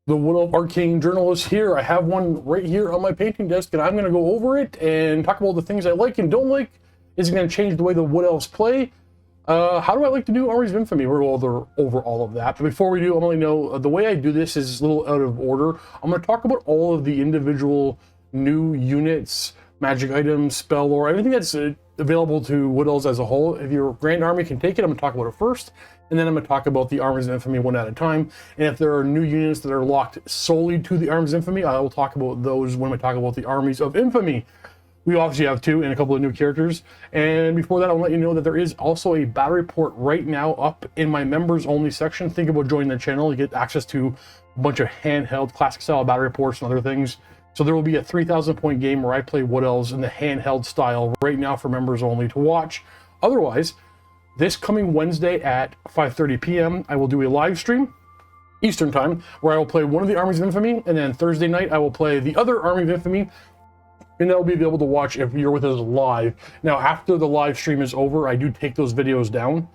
The Wood Elf Arcane journal is here. I have one right here on my painting desk, and I'm going to go over it and talk about the things I like and don't like. Is it going to change the way the Wood Elves play? How do I like to do Armies of Infamy? We're over all of that. But before we do, I'm going to know the way I do this is a little out of order. I'm going to talk about all of the individual new units, magic items, spell lore, everything that's available to Wood Elves as a whole. If your Grand Army can take it, I'm going to talk about it first. And then I'm going to talk about the Armies of Infamy one at a time. And if there are new units that are locked solely to the Armies of Infamy, I will talk about those when we talk about the Armies of Infamy. We obviously have two and a couple of new characters. And before that, I'll let you know that there is also a battle report right now up in my members only section. Think about joining the channel. You get access to a bunch of handheld classic style battle reports and other things. So there will be a 3,000 point game where I play Wood Elves in the handheld style right now for members only to watch. Otherwise, this coming Wednesday at 5:30 p.m., I will do a live stream, Eastern time, where I will play one of the Armies of Infamy, and then Thursday night I will play the other Army of Infamy, and that will be able to watch if you're with us live. Now, after the live stream is over, I do take those videos down,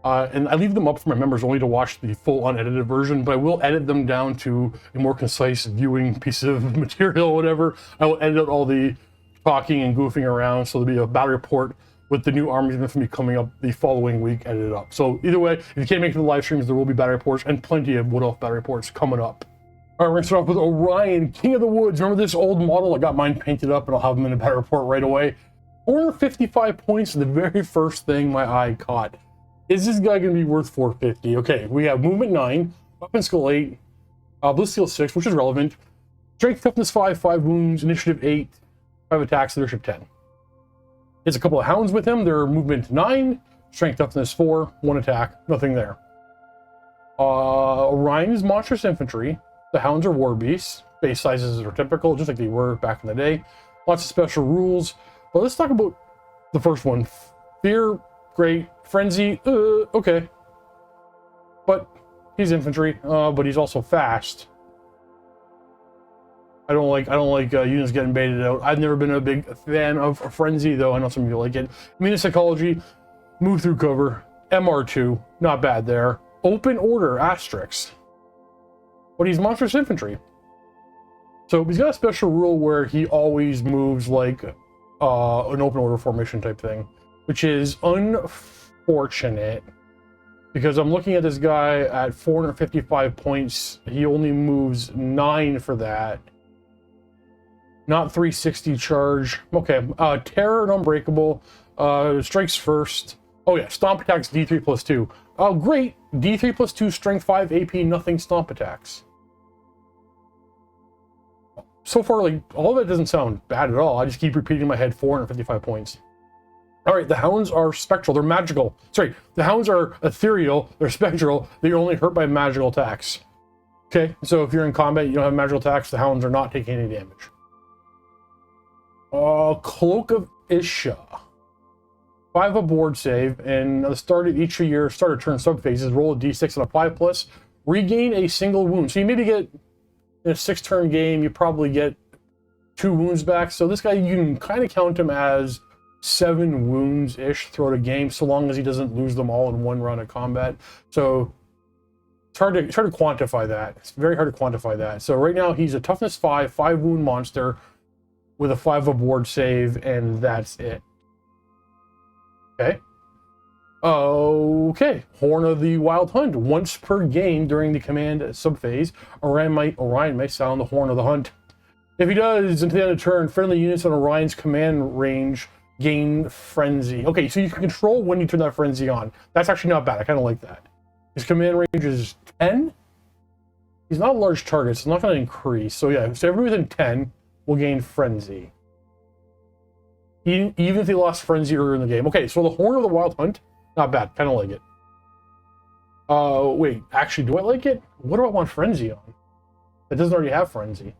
and I leave them up for my members only to watch the full unedited version, but I will edit them down to a more concise viewing piece of material or whatever. I will edit out all the talking and goofing around, so there'll be a battle report with the new Armies of Infamy coming up the following week, edited up. So either way, if you can't make it to the live streams, there will be battle reports and plenty of Wood Elf battle reports coming up. All right, we're gonna start off with Orion, King of the Woods. Remember this old model? I got mine painted up and I'll have them in a battle report right away. 455 points, the very first thing my eye caught. Is this guy gonna be worth 450? Okay, we have movement 9, weapon skill 8, bliss skill 6, which is relevant, strength toughness 5, 5 wounds, initiative 8, 5 attacks, leadership 10. It's a couple of hounds with him. They're movement 9, strength toughness 4, 1 attack, nothing there. Orion is monstrous infantry. The hounds are war beasts. Base sizes are typical, just like they were back in the day. Lots of special rules. But let's talk about the first one. Fear, great. Frenzy, okay. But he's infantry, but he's also fast. I don't like units getting baited out. I've never been a big fan of Frenzy, though. I know some of you like it. Menace Psychology, move through cover, MR2, not bad there. Open Order, asterisk. But he's monstrous infantry. So he's got a special rule where he always moves like an open order formation type thing, which is unfortunate. Because I'm looking at this guy at 455 points. He only moves 9 for that. Not 360 charge. Okay, Terror and Unbreakable. Strikes first. Oh yeah, Stomp attacks D3 plus 2. Oh great, D3 plus 2, Strength 5, AP, nothing Stomp attacks. So far, like, all of it doesn't sound bad at all. I just keep repeating in my head 455 points. Alright, the hounds are spectral. They're magical. Sorry, the hounds are ethereal. They're spectral. They're only hurt by magical attacks. Okay, so if you're in combat, you don't have magical attacks, the hounds are not taking any damage. Cloak of Isha. 5 aboard save, and at the start of each of your starter turn subphases, roll a d6 on a 5+, regain a single wound. So you maybe get, in a 6-turn game, you probably get 2 wounds back. So this guy, you can kind of count him as 7 wounds-ish throughout a game, so long as he doesn't lose them all in one run of combat. So it's hard to quantify that. It's very hard to quantify that. So right now, he's a toughness 5, 5 wound monster with a 5 aboard save, and that's it. Okay. Okay. Horn of the Wild Hunt. Once per game during the command subphase, Orion may sound the Horn of the Hunt. If he does, until the end of turn, friendly units on Orion's command range gain Frenzy. Okay, so you can control when you turn that Frenzy on. That's actually not bad. I kind of like that. His command range is 10. He's not a large target, so it's not going to increase. So yeah, so everybody within 10 will gain Frenzy. Even if they lost Frenzy earlier in the game. Okay, so the Horn of the Wild Hunt, not bad. Kind of like it. Wait, actually, do I like it? What do I want Frenzy on? It doesn't already have Frenzy.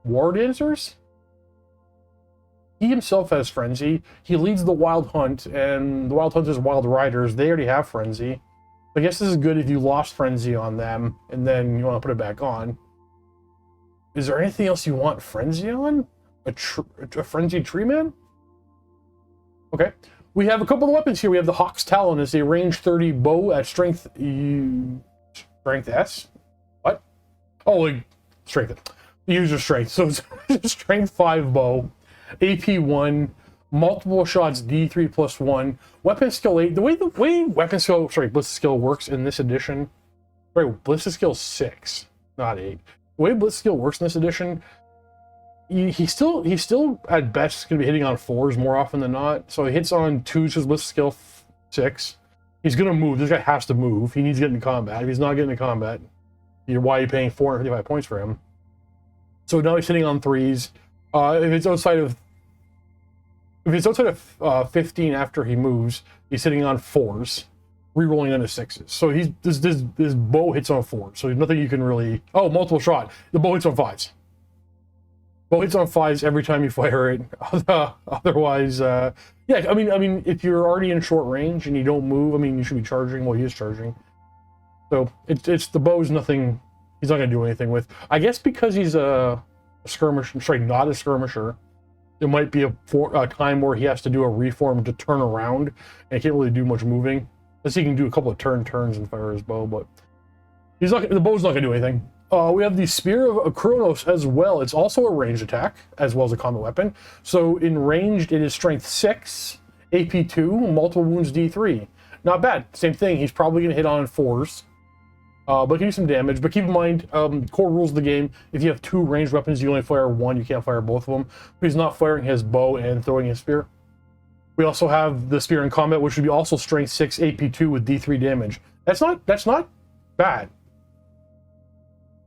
War Dancers? He himself has Frenzy. He leads the Wild Hunt, and the Wild Hunt is Wild Riders. They already have Frenzy. I guess this is good if you lost Frenzy on them, and then you want to put it back on. Is there anything else you want Frenzy on? A Frenzy Tree Man? Okay. We have a couple of weapons here. We have the Hawk's Talon. It's a range 30 bow at strength Strength S? What? Oh, like, strength. User strength. So it's strength 5 bow, AP 1, multiple shots D3 plus 1, weapon skill 8. The way weapon skill, ballistic skill works in this edition, ballistic skill 6, not 8. The way ballistic skill works in this edition, he's still at best going to be hitting on 4s more often than not. So he hits on 2s because ballistic skill 6. He's going to move. This guy has to move. He needs to get into combat. If he's not getting into combat, why are you paying 455 points for him? So now he's hitting on 3s. If it's outside of 15 after he moves, he's hitting on 4s, rerolling into 6s. So this bow hits on 4s. So there's nothing you can really. Oh, multiple shot. The bow hits on 5s. Bow hits on 5s every time you fire it. Otherwise, yeah. I mean, if you're already in short range and you don't move, I mean, you should be charging. Well, he is charging. So it's the bow's nothing. He's not going to do anything with. I guess because he's a skirmisher, not a skirmisher, there might be a time where he has to do a reform to turn around, and he can't really do much moving. Unless he can do a couple of turns and fire his bow, but the bow's not going to do anything. We have the Spear of Kronos as well. It's also a ranged attack, as well as a combat weapon. So in ranged, it is strength 6, AP 2, multiple wounds D3. Not bad. Same thing. He's probably going to hit on 4s. But can do some damage. But keep in mind, core rules of the game, if you have 2 ranged weapons, you only fire 1. You can't fire both of them. He's not firing his bow and throwing his spear. We also have the Spear in combat, which would be also strength 6, AP 2 with D3 damage. That's not bad.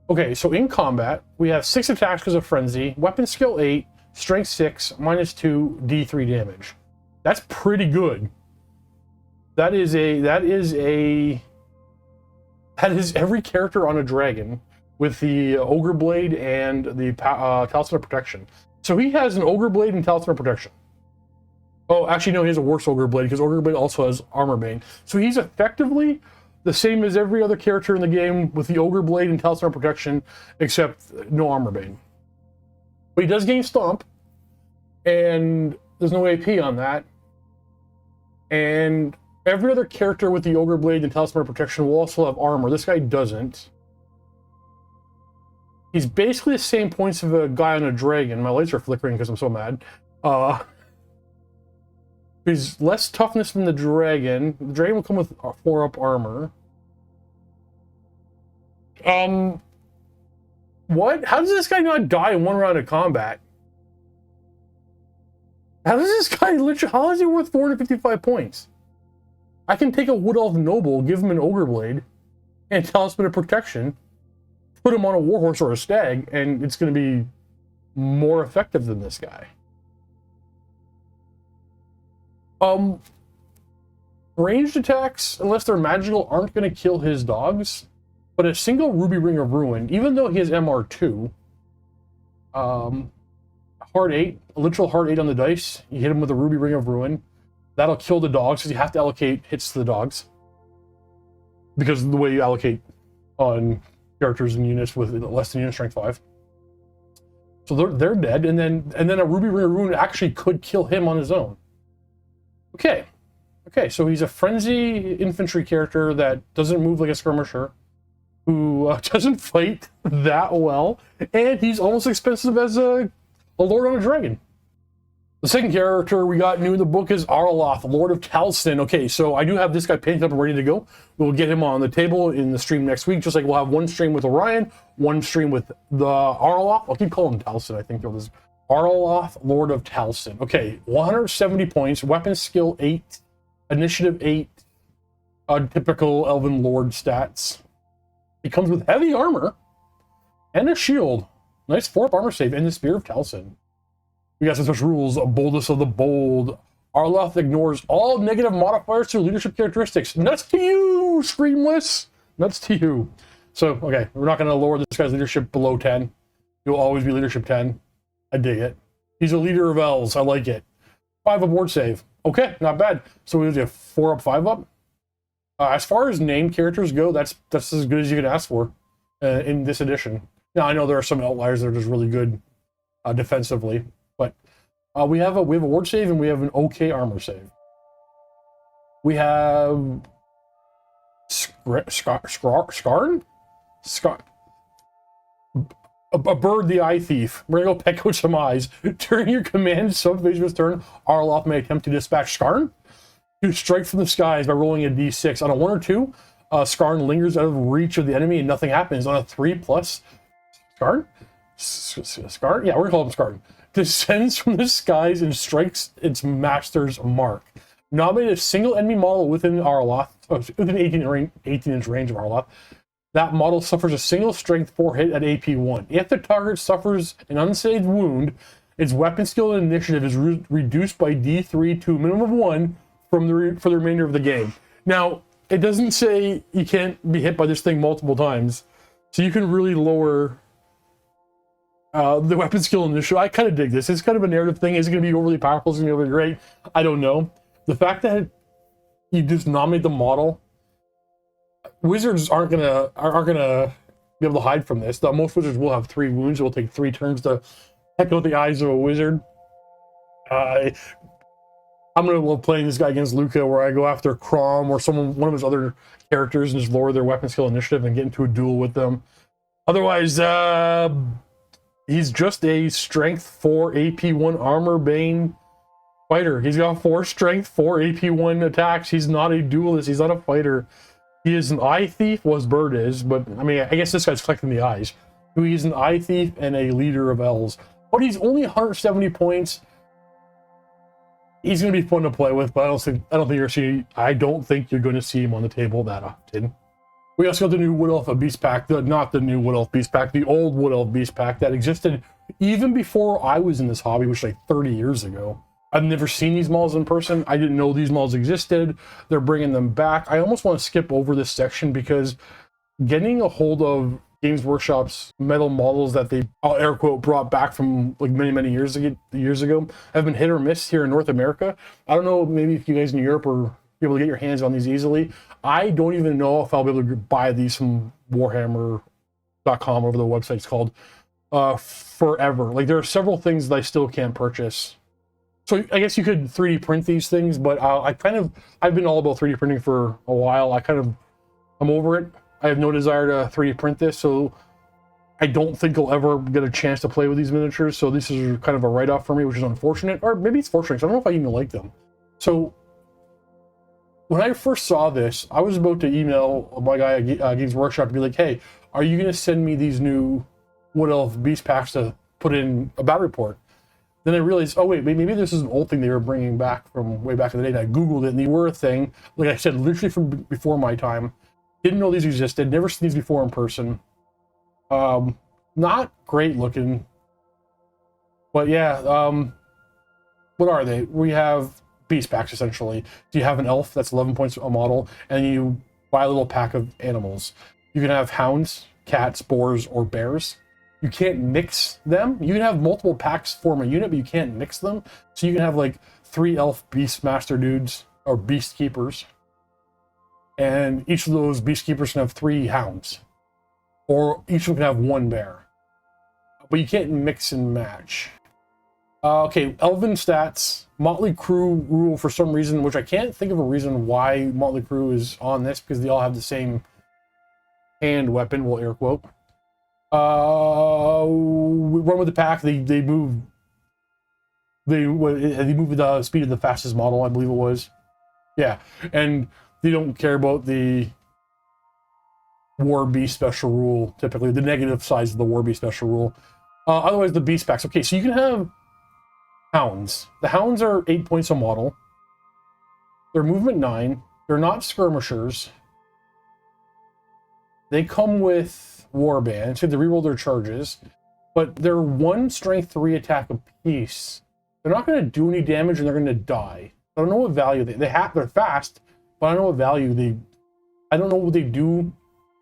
Okay, so in combat, we have 6 attacks because of Frenzy, weapon skill 8, strength 6, -2, D3 damage. That's pretty good. That is every character on a dragon with the Ogre Blade and the Talsyn of Protection. So he has an Ogre Blade and Talsyn of Protection. Oh, actually, no, he has a worse Ogre Blade because Ogre Blade also has Armor Bane. So he's effectively the same as every other character in the game with the Ogre Blade and Talsyn of Protection, except no Armor Bane. But he does gain Stomp, and there's no AP on that. And every other character with the Ogre Blade and Talsyn of Protection will also have armor. This guy doesn't. He's basically the same points of a guy on a dragon. My lights are flickering because I'm so mad. He's less toughness than the dragon. The dragon will come with 4-up armor. What? How does this guy not die in 1 round of combat? How does this guy literally? How is he worth 455 points? I can take a Wood Elf Noble, give him an Ogre Blade, and Talisman of Protection, put him on a Warhorse or a Stag, and it's going to be more effective than this guy. Ranged attacks, unless they're magical, aren't going to kill his dogs, but a single Ruby Ring of Ruin, even though he has MR2, hard 8, a literal hard 8 on the dice, you hit him with a Ruby Ring of Ruin, that'll kill the dogs, because you have to allocate hits to the dogs. Because of the way you allocate on characters and units with less than unit strength 5. So they're dead, and then a Ruby Ring of Ruin actually could kill him on his own. Okay, so he's a frenzy infantry character that doesn't move like a skirmisher, who doesn't fight that well, and he's almost expensive as a lord on a dragon. The second character we got new in the book is Araloth, Lord of Talsyn. Okay, so I do have this guy painted up and ready to go. We'll get him on the table in the stream next week, just like we'll have one stream with Orion, one stream with the Araloth. I'll keep calling him Talsyn, I think. This Araloth, Lord of Talsyn. Okay, 170 points, weapon skill 8, initiative 8, typical Elven Lord stats. He comes with heavy armor and a shield. Nice 4-up armor save and the Spear of Talsyn. We got some such rules, boldest of the bold. Araloth ignores all negative modifiers to leadership characteristics. Nuts to you, Screamless! Nuts to you. So, okay, we're not going to lower this guy's leadership below 10. He'll always be leadership 10. I dig it. He's a leader of elves. I like it. 5-up ward save. Okay, not bad. So we have 4-up, 5-up. As far as named characters go, that's as good as you can ask for in this edition. Now, I know there are some outliers that are just really good defensively, but we have a ward save and we have an okay armor save. We have Skarn? A bird, the Eye Thief. We're gonna go peck out some eyes. During your command subphase of his turn, Araloth may attempt to dispatch Skarn. You strike from the skies by rolling a d6. On a 1 or 2, Skarn lingers out of reach of the enemy and nothing happens. On a 3+, Skarn? Skarn? Yeah, we're gonna call him Skarn. Descends from the skies and strikes its master's mark. Nominate a single enemy model within Araloth, within 18-inch range of Araloth. That model suffers a single strength 4 hit at AP 1. If the target suffers an unsaved wound, its weapon skill and initiative is reduced by D3 to a minimum of 1 for the remainder of the game. Now, it doesn't say you can't be hit by this thing multiple times, so you can really lower the weapon skill initiative. I kind of dig this. It's kind of a narrative thing. Is it going to be overly powerful? Is it going to be overly great? I don't know. The fact that you just nominate the model, wizards aren't gonna be able to hide from this. Most wizards will have 3 wounds. It will take 3 turns to peck out the eyes of a wizard. I'm gonna love playing this guy against Luca, where I go after Crom or one of his other characters and just lower their weapon skill initiative and get into a duel with them. Otherwise, he's just a strength 4 AP 1 armor bane fighter. He's got 4 strength 4 AP 1 attacks. He's not a duelist. He's not a fighter. He is an eye thief, well, his bird is, but I mean, I guess this guy's collecting the eyes. He's an eye thief and a leader of elves. But he's only 170 points. He's going to be fun to play with, but I don't think you're going to see him on the table that often. We also got the new Wood Elf Beast Pack, not the new Wood Elf Beast Pack, the old Wood Elf Beast Pack that existed even before I was in this hobby, which was like 30 years ago. I've never seen these models in person. I didn't know these models existed. They're bringing them back. I almost want to skip over this section because getting a hold of Games Workshop's metal models that they, I'll air quote, brought back from like many years ago have been hit or miss here in North America. I don't know, maybe if you guys in Europe are able to get your hands on these easily. I don't even know if I'll be able to buy these from Warhammer.com, whatever the website's called, forever. Like, there are several things that I still can't purchase. So I guess you could 3D print these things, but I've been all about 3D printing for a while. I'm over it. I have no desire to 3D print this, so I don't think I'll ever get a chance to play with these miniatures. So this is kind of a write-off for me, which is unfortunate, or maybe it's fortunate. I don't know if I even like them. So when I first saw this, I was about to email my guy at Games Workshop to be like, hey, are you going to send me these new Wood Elf Beast Packs to put in a battle report? Then I realized, oh wait, maybe this is an old thing they were bringing back from way back in the day. And I Googled it, and they were a thing. Like I said, literally from before my time. Didn't know these existed. Never seen these before in person. Not great looking. But yeah, what are they? We have beast packs, essentially. So you have an elf that's 11 points a model, and you buy a little pack of animals. You can have hounds, cats, boars, or bears. You can't mix them. You can have multiple packs form a unit, but you can't mix them. So you can have like 3 elf beast master dudes or beast keepers, and each of those beast keepers can have 3 hounds, or each of them can have 1 bear. But you can't mix and match. Okay, elven stats. Motley Crew rule for some reason, which I can't think of a reason why Motley Crew is on this, because they all have the same hand weapon. We'll air quote. We run with the pack. They move with the speed of the fastest model, I believe it was. Yeah, and they don't care about the War Beast special rule, typically the negative size of the War Beast special rule. Otherwise, the beast packs. Okay, so you can have hounds. The hounds are 8 points a model. They're movement 9. They're not skirmishers. They come with warband, so they reroll their charges, but they're 1 strength 3 attack apiece. They're not going to do any damage, and they're going to die. I don't know what value they have. They're fast, but I don't know what value I don't know what they do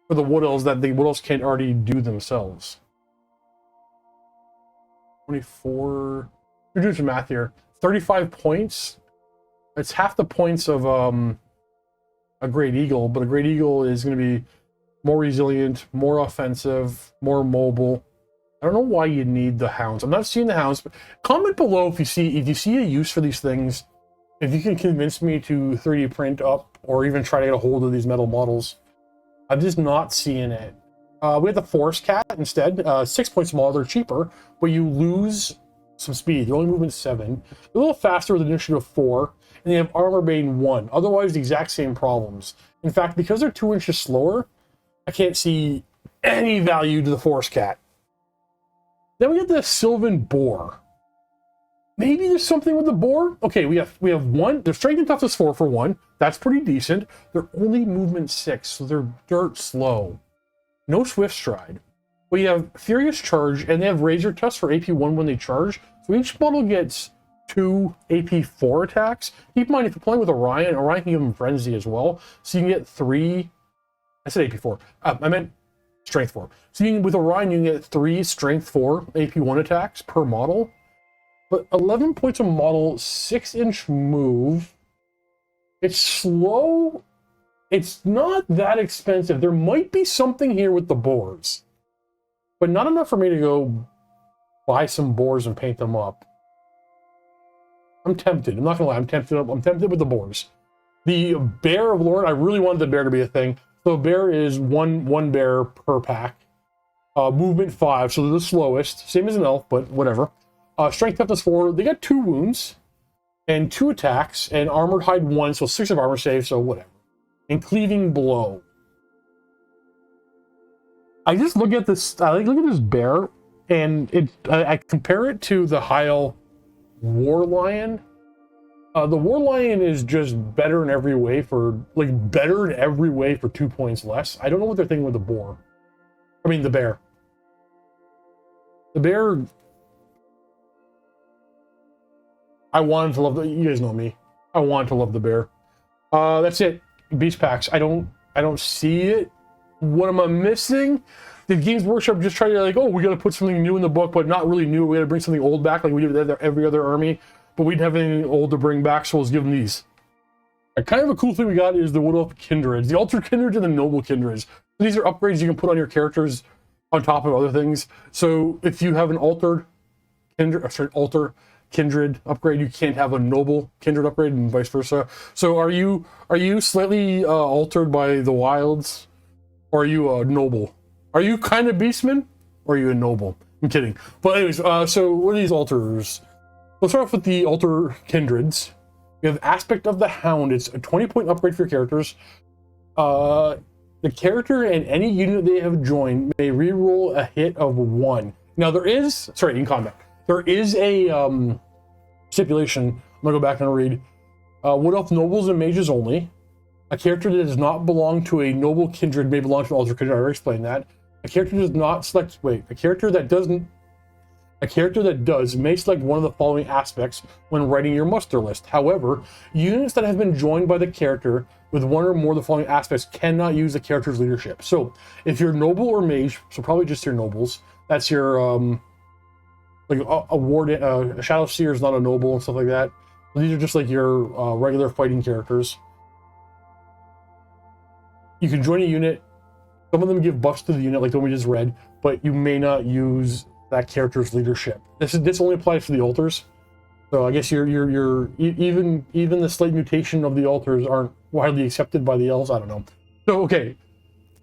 for the Wood Elves that the Wood Elves can't already do themselves. 24. We're doing some math here. 35 points. It's half the points of a Great Eagle, but a Great Eagle is going to be more resilient, more offensive, more mobile. I don't know why you need the hounds. I'm not seeing the hounds, but comment below if you see a use for these things. If you can convince me to 3D print up or even try to get a hold of these metal models. I'm just not seeing it. We have the Forest Cat instead. 6 points smaller, they're cheaper, but you lose some speed. They're only movement 7. They're a little faster with initiative 4, and they have armor bane 1. Otherwise, the exact same problems. In fact, because they're 2 inches slower, I can't see any value to the Forest Cat. Then we get the Sylvan Boar. Maybe there's something with the boar. Okay, we have 1. Their strength and toughness 4 for 1. That's pretty decent. They're only movement 6, so they're dirt slow. No swift stride. We have Furious Charge, and they have Razor Tusk for AP 1 when they charge. So each model gets 2 AP 4 attacks. Keep in mind, if you're playing with Orion, Orion can give them Frenzy as well. So you can get 3. I said AP 4. I meant Strength 4. So with Orion, you can get 3 Strength 4 AP 1 attacks per model. But 11 points a model, 6-inch move. It's slow. It's not that expensive. There might be something here with the boars, but not enough for me to go buy some boars and paint them up. I'm tempted. I'm not gonna lie. I'm tempted. I'm tempted with the boars. The Bear of Lord. I really wanted the bear to be a thing. So bear is one bear per pack. Movement 5, so they're the slowest. Same as an elf, but whatever. Strength toughness 4. They got 2 wounds and 2 attacks, and armored hide 1, so 6 of armor save, so whatever. And cleaving blow. I just look at this. I look at this bear, and I compare it to the Heil War Lion. The War Lion is just better in every way for 2 points less. I don't know what they're thinking with the boar. I mean the bear. The bear. I wanted to love the. You guys know me. I wanted to love the bear. That's it. Beast packs. I don't see it. What am I missing? Did Games Workshop just try to we got to put something new in the book, but not really new? We got to bring something old back, like we did with every other army, but we didn't have anything old to bring back, so let's give them these. Kind of a cool thing we got is the Elf Kindreds, the Altered Kindreds and the Noble Kindreds. These are upgrades you can put on your characters on top of other things. So if you have an Altered Kindred upgrade, you can't have a Noble Kindred upgrade, and vice versa. So are you slightly altered by the wilds, or are you a noble? Are you kind of beastman, or are you a noble? I'm kidding. But anyways, so what are these alters? Let's start off with the Alter Kindreds. You have Aspect of the Hound. It's a 20-point upgrade for your characters. The character and any unit they have joined may reroll a hit of 1. Now in combat. There is a stipulation. I'm gonna go back and read. Wood Elf Nobles and Mages only. A character that does not belong to a Noble Kindred may belong to an Alter Kindred. I already explained that. A character does not select. A character that does may select one of the following aspects when writing your muster list. However, units that have been joined by the character with one or more of the following aspects cannot use the character's leadership. So if you're noble or mage, so probably just your nobles. That's your a Shadow Seer is not a noble and stuff like that. These are just like your regular fighting characters. You can join a unit. Some of them give buffs to the unit, like the one we just read, but you may not use that character's leadership. This only applies to the altars. So I guess even the slight mutation of the altars aren't widely accepted by the elves. I don't know. So okay,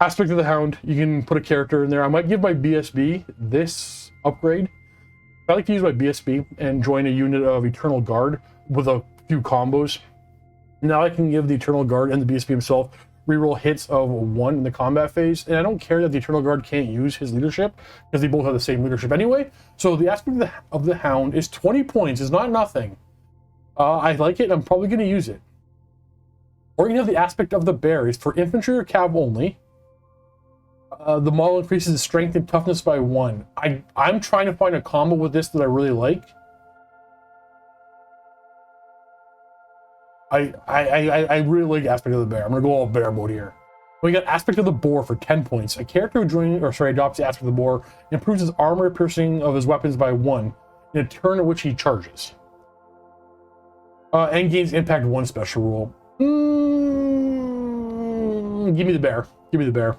Aspect of the Hound. You can put a character in there. I might give my BSB this upgrade. I like to use my BSB and join a unit of Eternal Guard with a few combos. Now I can give the Eternal Guard and the BSB himself reroll hits of 1 in the combat phase, and I don't care that the Eternal Guard can't use his leadership because they both have the same leadership anyway. So the Aspect of the Hound is 20 points. It's not nothing. I like it. I'm probably going to use it. Or you can have the Aspect of the Bear. It's for infantry or cav only. The model increases its strength and toughness by 1. I'm trying to find a combo with this that I really like. I really like Aspect of the Bear. I'm gonna go all bear mode here. We got Aspect of the Boar for 10 points. A character who adopts the Aspect of the Boar improves his armor piercing of his weapons by 1 in a turn in which he charges. And gains impact 1 special rule. Give me the bear. Give me the bear.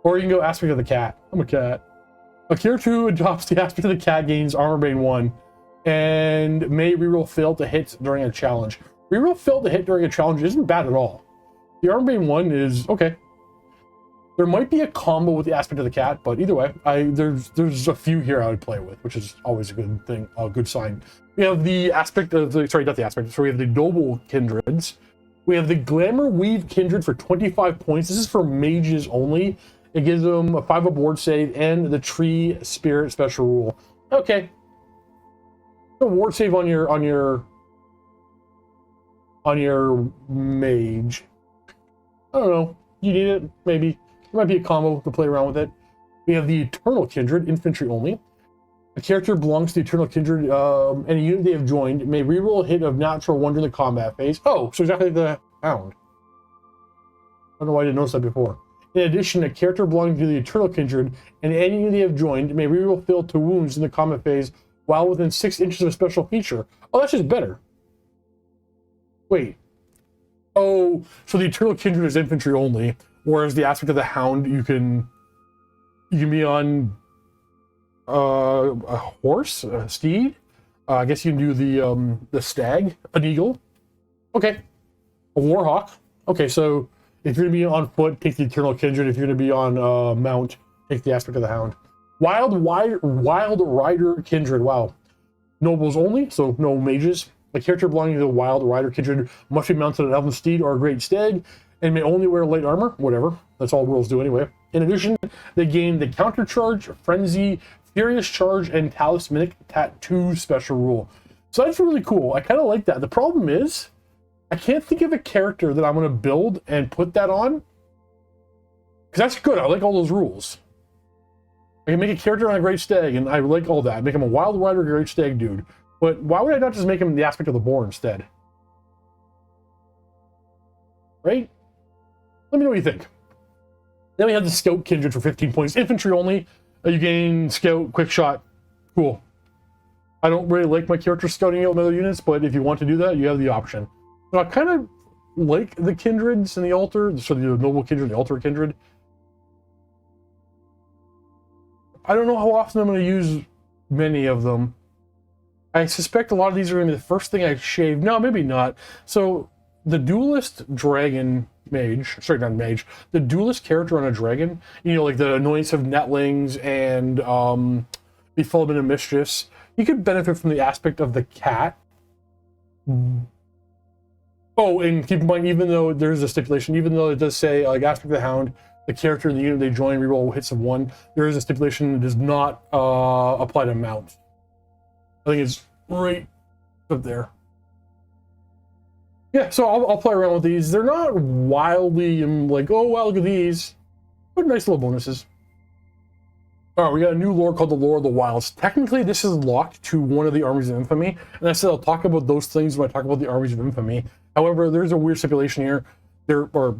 Or you can go Aspect of the Cat. I'm a cat. A character who adopts the Aspect of the Cat gains armor bane 1 and may reroll fail to hit during a challenge. Reroll fail to hit during a challenge isn't bad at all. The Armbane one is okay. There might be a combo with the aspect of the cat, but either way, there's a few here I would play with, which is always a good thing, a good sign. We have the aspect of the, sorry, not the aspect, so we have the Noble Kindreds. We have the Glamour Weave Kindred for 25 points. This is for mages only. It gives them a 5 aboard save and the Tree Spirit special rule. Okay. The ward save on your mage. I don't know. You need it, maybe. There might be a combo to play around with it. We have the Eternal Kindred, infantry only. A character belongs to the Eternal Kindred, and a unit they have joined may reroll a hit of natural 1 during the combat phase. Oh, so exactly like the Hound. I don't know why I didn't notice that before. In addition, a character belonging to the Eternal Kindred and any unit they have joined may reroll fail to wounds in the combat phase while within 6 inches of a special feature. Oh, that's just better. Wait. Oh, so the Eternal Kindred is infantry only, whereas the aspect of the Hound, you can be on a horse, a steed. I guess you can do the stag, an eagle. Okay, a warhawk. Okay, so if you're gonna be on foot, take the Eternal Kindred. If you're gonna be on mount, take the aspect of the Hound. Wild Rider Kindred. Wow, nobles only, so no mages. A character belonging to the Wild Rider Kindred must be mounted on an elven steed or a great stag, and may only wear light armor. Whatever, that's all rules do anyway. In addition, they gain the Countercharge, Frenzy, Furious Charge, and Talismanic Tattoo special rule. So that's really cool. I kind of like that. The problem is, I can't think of a character that I'm going to build and put that on. Because that's good. I like all those rules. I can make a character on a Great Stag, and I like all that. Make him a Wild Rider Great Stag dude. But why would I not just make him the aspect of the Boar instead? Right? Let me know what you think. Then we have the Scout Kindred for 15 points. Infantry only. You gain Scout, Quick Shot. Cool. I don't really like my character scouting out other units, but if you want to do that, you have the option. So I kind of like the Kindreds and the Altar. So the Noble Kindred, the Altar Kindred. I don't know how often I'm going to use many of them. I suspect a lot of these are going to be the first thing I shave. No, maybe not. So the Duelist Dragon Mage, sorry, not Mage, the Duelist character on a dragon, you know, like the Annoyance of Netlings and Befuddlement of Mistress, you could benefit from the aspect of the cat. Oh, and keep in mind, even though there's a stipulation, even though it does say, like, aspect of the Hound, the character in the unit they join reroll hits of 1, there is a stipulation that does not apply to mounts. I think it's right up there. Yeah, so I'll play around with these. They're not wildly like, oh wow, look at these, but nice little bonuses. All right, we got a new lore called the Lore of the Wilds. Technically, this is locked to one of the Armies of Infamy, and I said I'll talk about those things when I talk about the Armies of Infamy. However, there's a weird stipulation here, or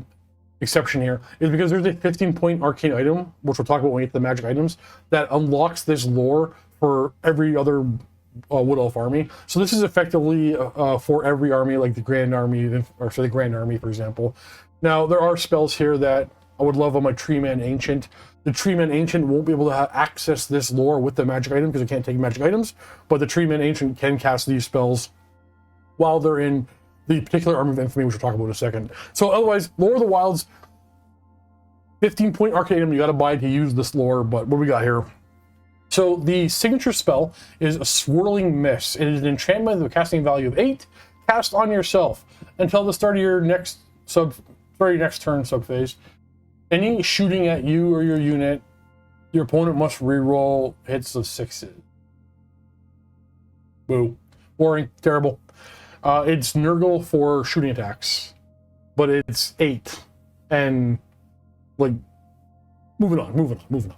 exception here, is because there's a 15-point arcane item, which we'll talk about when we get to the magic items, that unlocks this lore for every other Wood Elf army. So this is effectively for every army, like the Grand Army, or so the Grand Army, for example. Now, there are spells here that I would love on my Tree Man Ancient. The Tree Man Ancient won't be able to access this lore with the magic item because it can't take magic items, but the Tree Man Ancient can cast these spells while they're in the particular Army of Infamy, which we'll talk about in a second. So otherwise, Lore of the Wilds, 15-point arcane item you gotta buy to use this lore, but what we got here? So the signature spell is a Swirling Mist. It is an enchantment with a casting value of 8, cast on yourself until the start of your next turn subphase. Any shooting at you or your unit, your opponent must reroll hits of 6s. Boo. Boring. Terrible. It's Nurgle for shooting attacks, but it's 8. And, like, moving on.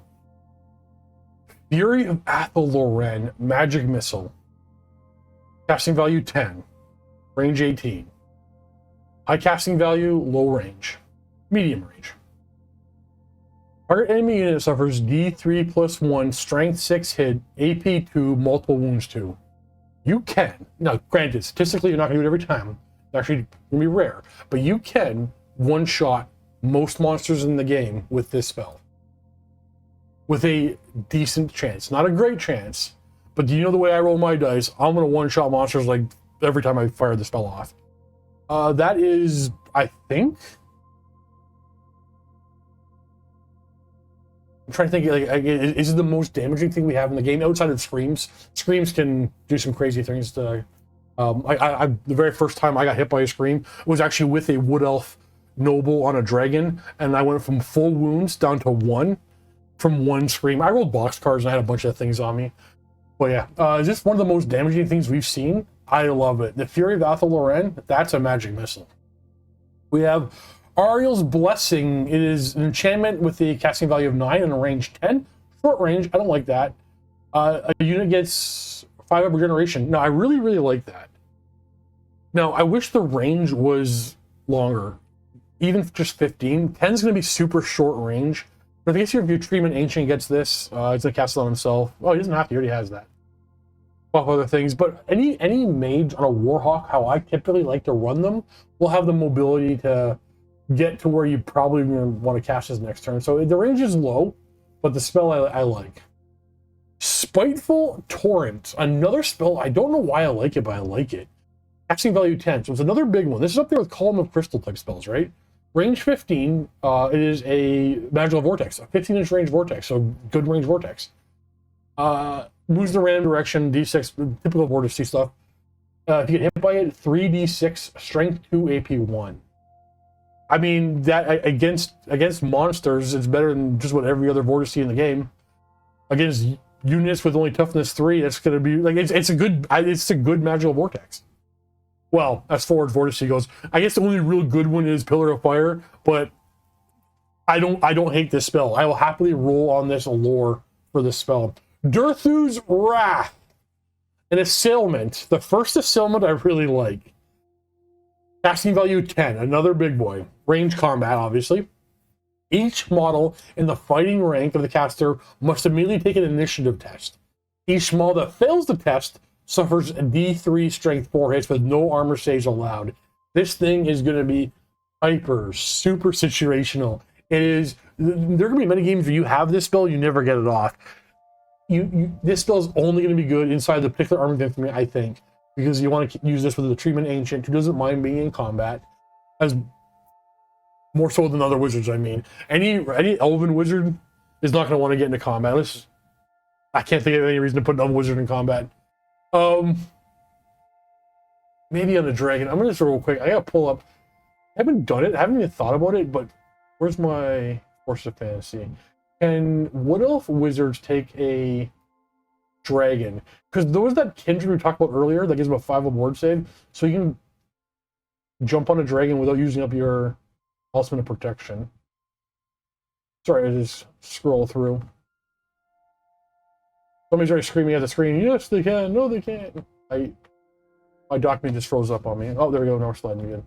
Fury of Athel Loren, Magic Missile. Casting value 10. Range 18. High casting value, low range. Medium range. Target enemy unit suffers D3 plus 1, Strength 6 hit, AP 2, multiple wounds 2. You can, now granted, statistically you're not going to do it every time. It's actually going to be rare. But you can one-shot most monsters in the game with this spell. With a decent chance. Not a great chance, but do you know the way I roll my dice? I'm going to one-shot monsters like every time I fire the spell off. That is, I think, I'm trying to think, like, is it the most damaging thing we have in the game outside of screams? Screams can do some crazy things to. The very first time I got hit by a scream was actually with a wood elf noble on a dragon, and I went from full wounds down to 1 from 1 scream. I rolled boxcars and I had a bunch of things on me. But yeah, is this one of the most damaging things we've seen? I love it. The Fury of Athel Loren, that's a magic missile. We have Ariel's Blessing. It is an enchantment with a casting value of 9 and a range 10. Short range, I don't like that. A unit gets 5 up regeneration. No, I really, really like that. Now, I wish the range was longer. Even just 15. 10 is going to be super short range. But I guess if your Treatment Ancient gets this, it's going to cast it on himself. Oh, he doesn't have to. He already has that. Off other things. But any mage on a Warhawk, how I typically like to run them, will have the mobility to get to where you probably want to cast his next turn. So the range is low, but the spell I like. Spiteful Torrent. Another spell, I don't know why I like it, but I like it. Casting value 10. So it's another big one. This is up there with Column of Crystal type spells, right? Range 15, it is a magical vortex, a 15-inch range vortex, so good range vortex. Moves in a random direction, d6, typical vortex stuff. If you get hit by it, 3d6, strength 2, AP 1. I mean, that against monsters, it's better than just what every other vortex in the game. Against units with only toughness 3, that's going to be like it's a good magical vortex. Well, as forward vortex goes, I guess the only real good one is Pillar of Fire, but I don't hate this spell. I will happily roll on this lore for this spell. Durthu's Wrath. An assailment. The first assailment I really like. Casting value 10, another big boy. Range combat, obviously. Each model in the fighting rank of the caster must immediately take an initiative test. Each model that fails the test suffers a D3 strength 4 hits with no armor saves allowed. This thing is going to be hyper, super situational. It is. There are going to be many games where you have this spell, you never get it off. This spell is only going to be good inside the particular army of infamy, I think, because you want to use this with the Treatment Ancient, who doesn't mind being in combat, as more so than other wizards. I mean, any elven wizard is not going to want to get into combat. I can't think of any reason to put an elven wizard in combat. Maybe on the dragon. I'm gonna just real quick. I gotta pull up. I haven't done it. I haven't even thought about it. But where's my Force of Fantasy? Can Wood Elf wizards take a dragon? Because there was that kindred we talked about earlier that gives them a 5 ward save, so you can jump on a dragon without using up your ultimate protection. Sorry, I just scroll through. Somebody's already screaming at the screen. Yes, they can. No, they can't. My document just froze up on me. Oh, there we go. Now we're sliding again.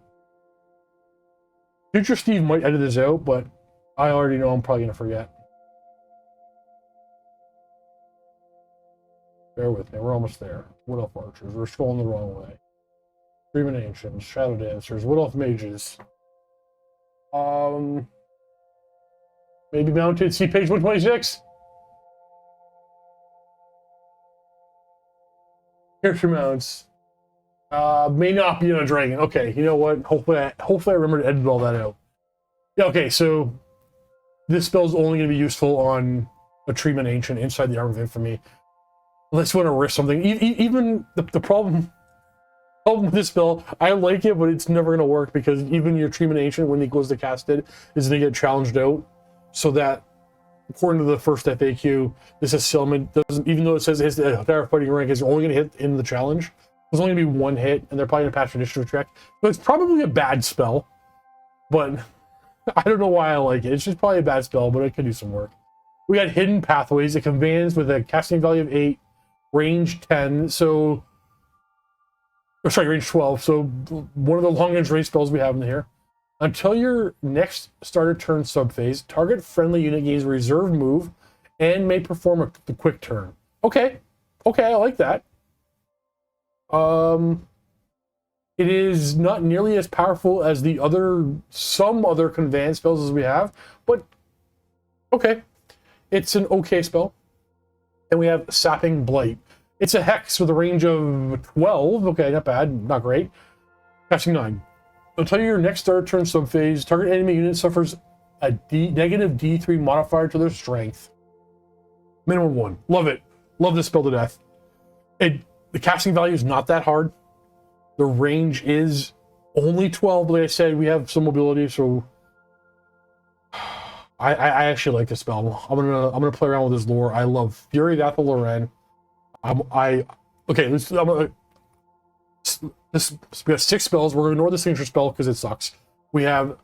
Future Steve might edit this out, but I already know I'm probably going to forget. Bear with me. We're almost there. Wood Elf Archers. We're scrolling the wrong way. Treatment Ancients. Shadow Dancers. Wood Elf Mages. Maybe Mounted. See page 126? Character mounts. May not be on a dragon. Okay, you know what? Hopefully I remember to edit all that out. Yeah, okay, so this spell is only going to be useful on a Treatment Ancient inside the Arm of Infamy. Unless you want to risk something. Even the problem with this spell, I like it, but it's never going to work because even your Treatment Ancient, when he goes to cast it, is going to get challenged out. So that, according to the first FAQ, this assailment doesn't, even though it says his entire fighting rank is only going to hit in the challenge, there's only going to be 1 hit, and they're probably going to patch initiative check. So it's probably a bad spell, but I don't know why I like it. It's just probably a bad spell, but it could do some work. We got Hidden Pathways. It convenes with a casting value of 8, range 10, so... Or sorry, range 12, so one of the long-range range spells we have in here. Until your next starter turn subphase, target friendly unit gains a reserve move and may perform the quick turn. Okay, I like that. It is not nearly as powerful as some other conveyance spells as we have, but okay. It's an okay spell. And we have Sapping Blight. It's a hex with a range of 12. Okay, not bad, not great. Casting 9. Until your next starter turn subphase, target enemy unit suffers negative D3 modifier to their strength. Minimum 1. Love it. Love this spell to death. The casting value is not that hard. The range is only 12. Like I said, we have some mobility, so I actually like this spell. I'm gonna play around with this lore. I love Fury of Athel-Loren. We have 6 spells. We're gonna ignore the signature spell because it sucks. We have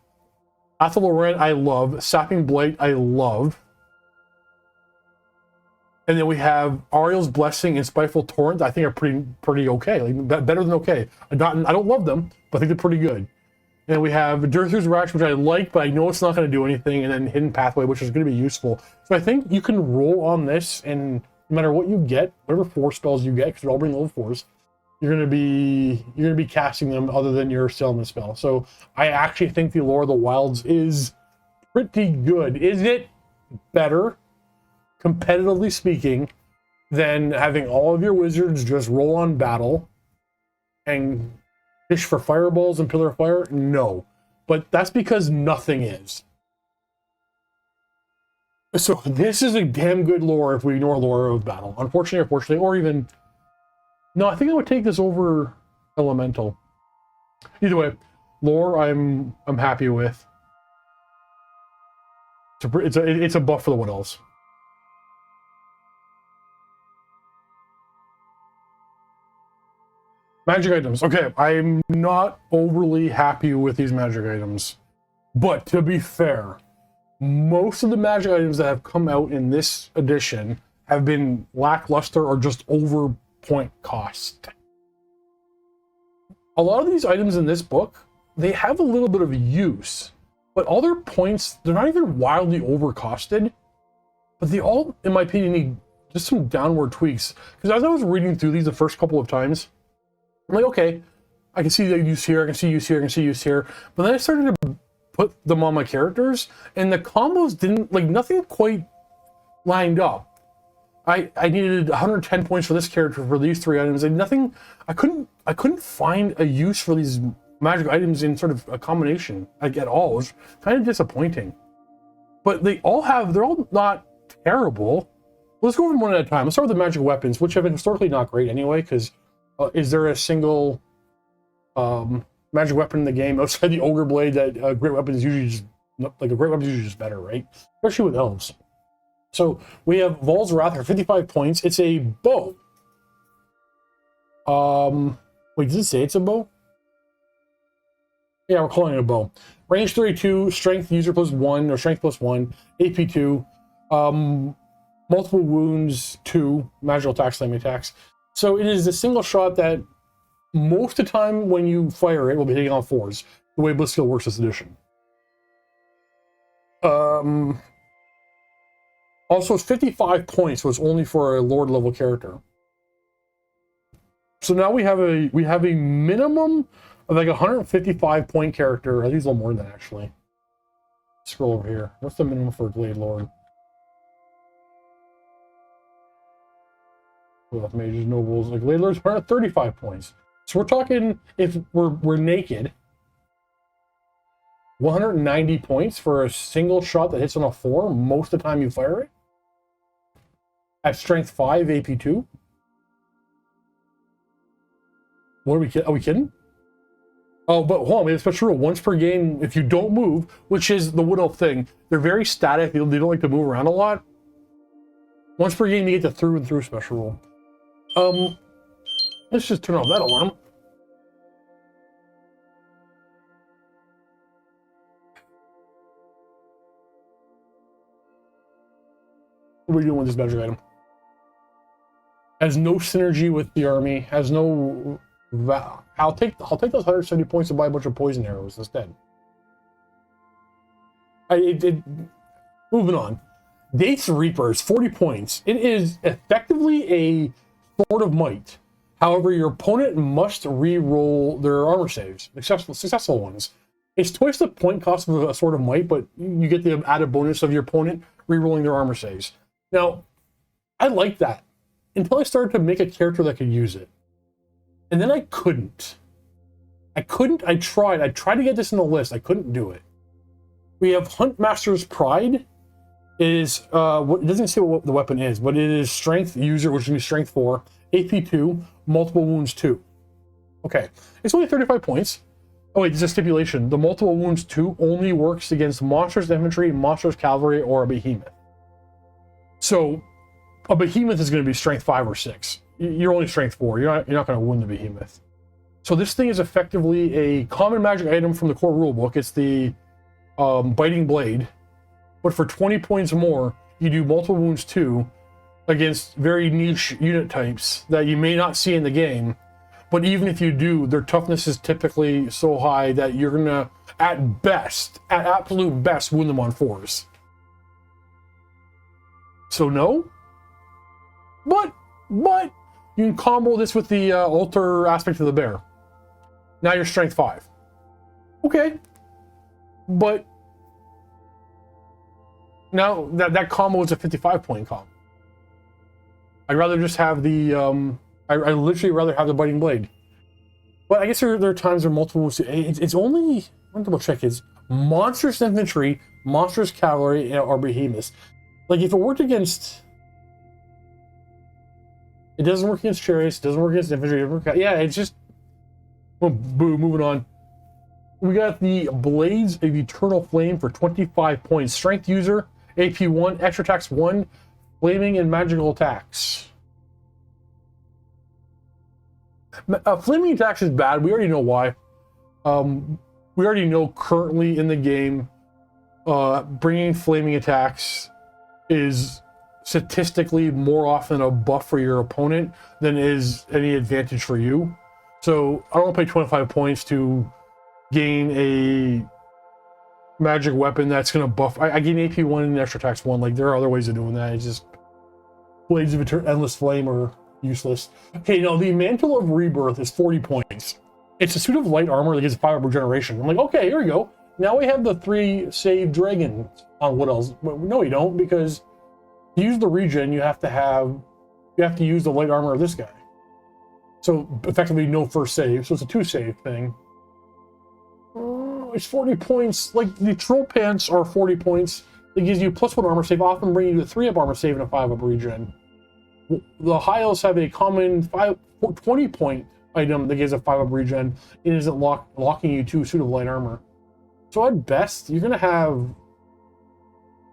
Athel-Loren, I love. Sapping Blight, I love. And then we have Ariel's Blessing and Spiteful Torrent. I think are pretty okay, like better than okay. I don't love them, but I think they're pretty good. And we have Durthu's Rash, which I like, but I know it's not going to do anything. And then Hidden Pathway, which is going to be useful. So I think you can roll on this, and no matter what you get, whatever 4 spells you get, because they're all bring level 4s, you're going to be casting them other than your Settlement spell. So I actually think the Lore of the Wilds is pretty good. Is it better, competitively speaking, than having all of your wizards just roll on battle and fish for fireballs and Pillar of Fire? No. But that's because nothing is. So this is a damn good lore if we ignore lore of battle. Unfortunately or fortunately, or even... No, I think I would take this over Elemental. Either way, lore I'm happy with. It's a buff for the Wood Elves. Magic items. Okay, I'm not overly happy with these magic items. But to be fair, most of the magic items that have come out in this edition have been lackluster or just over point cost. A lot of these items in this book, they have a little bit of use, but all their points, they're not even wildly overcosted, but they all, in my opinion, need just some downward tweaks. Because as I was reading through these the first couple of times, I'm like, okay, I can see the use here, I can see use here, I can see use here. But then I started to put them on my characters, and the combos didn't, like, nothing quite lined up. I needed 110 points for this character for these 3 items, and nothing, I couldn't find a use for these magic items in sort of a combination, like, at all. It was kind of disappointing. But they're all not terrible. Let's go over them one at a time. Let's start with the magic weapons, which have been historically not great anyway, because is there a single magic weapon in the game outside the Ogre Blade that a great weapon is usually just, like, a great weapon is usually just better, right? Especially with elves. So we have Vol's Wrath for 55 points. It's a bow. Wait, does it say it's a bow? Yeah, we're calling it a bow. Range 32, strength user +1, or strength +1, AP 2, multiple wounds 2, magical attacks, slamming attacks. So it is a single shot that most of the time when you fire it will be hitting on 4s, the way Blitzskill works this edition. Also, it's 55 points, so it's only for a Lord level character. So now we have a minimum of like 155 point character. I think it's a little more than that, actually. Scroll over here. What's the minimum for a Glade Lord? With mages, nobles, like Glade Lords are at 35 points. So we're talking, if we're naked, 190 points for a single shot that hits on a 4 most of the time you fire it. At strength 5, AP 2. What are we kidding? Oh, but hold on, we have a special rule. Once per game, if you don't move, which is the Wood Elf thing, they're very static. They don't like to move around a lot. Once per game, you get the through and through special rule. Let's just turn off that alarm. What are we doing with this magic item? Has no synergy with the army. Has no. I'll take those 170 points to buy a bunch of poison arrows instead. Moving on. Dates Reapers, 40 points. It is effectively a Sword of Might. However, your opponent must re-roll their armor saves, successful ones. It's twice the point cost of a Sword of Might, but you get the added bonus of your opponent re-rolling their armor saves. Now, I like that until I started to make a character that could use it. And then I couldn't. I tried to get this in the list. I couldn't do it. We have Huntmaster's Pride. Is it doesn't say what the weapon is, but it is Strength User, which is going to be Strength 4, AP 2, Multiple Wounds 2. Okay, it's only 35 points. Oh wait, there's a stipulation. The Multiple Wounds 2 only works against monsters, infantry, monsters, cavalry, or a behemoth. So a behemoth is going to be Strength 5 or 6. You're only Strength 4. You're not going to win the behemoth. So this thing is effectively a common magic item from the core rulebook. It's the Biting Blade. But for 20 points more, you do Multiple Wounds 2 against very niche unit types that you may not see in the game. But even if you do, their toughness is typically so high that you're going to, at best, at absolute best, win them on 4s. So no. But you can combo this with the altar aspect of the bear. Now you're Strength 5. Okay. But now that combo is a 55-point combo. I'd rather just have the I literally rather have the Biting Blade. But I guess there are times where multiple. It's only, I'm double check. It's monsters infantry, monsters cavalry, or behemoths. Like if it worked against, it doesn't work against chariots. It doesn't work against infantry. Yeah, it's just. Oh, boo. Moving on. We got the Blades of Eternal Flame for 25 points. Strength User, AP 1, extra attacks 1, flaming and magical attacks. Flaming attacks is bad. We already know why. We already know currently in the game, bringing flaming attacks is statistically more often a buff for your opponent than is any advantage for you. So I don't want to pay 25 points to gain a magic weapon that's going to buff. I gain AP 1 and extra attacks 1. Like, there are other ways of doing that. It's just Blades of Endless Flame are useless. Okay, now the Mantle of Rebirth is 40 points. It's a suit of light armor that gives 5 regeneration. I'm like, okay, here we go. Now we have the 3 save dragons on what else? No, you don't, because to use the regen, you have to use the light armor of this guy. So effectively no first save. So it's a 2 save thing. It's 40 points. Like the troll pants are 40 points. It gives you +1 armor save, often bringing you to 3-up armor save and a 5-up regen. The high elves have a common 20-point item that gives a 5-up regen. It isn't locking you to suit of light armor. So at best, you're gonna have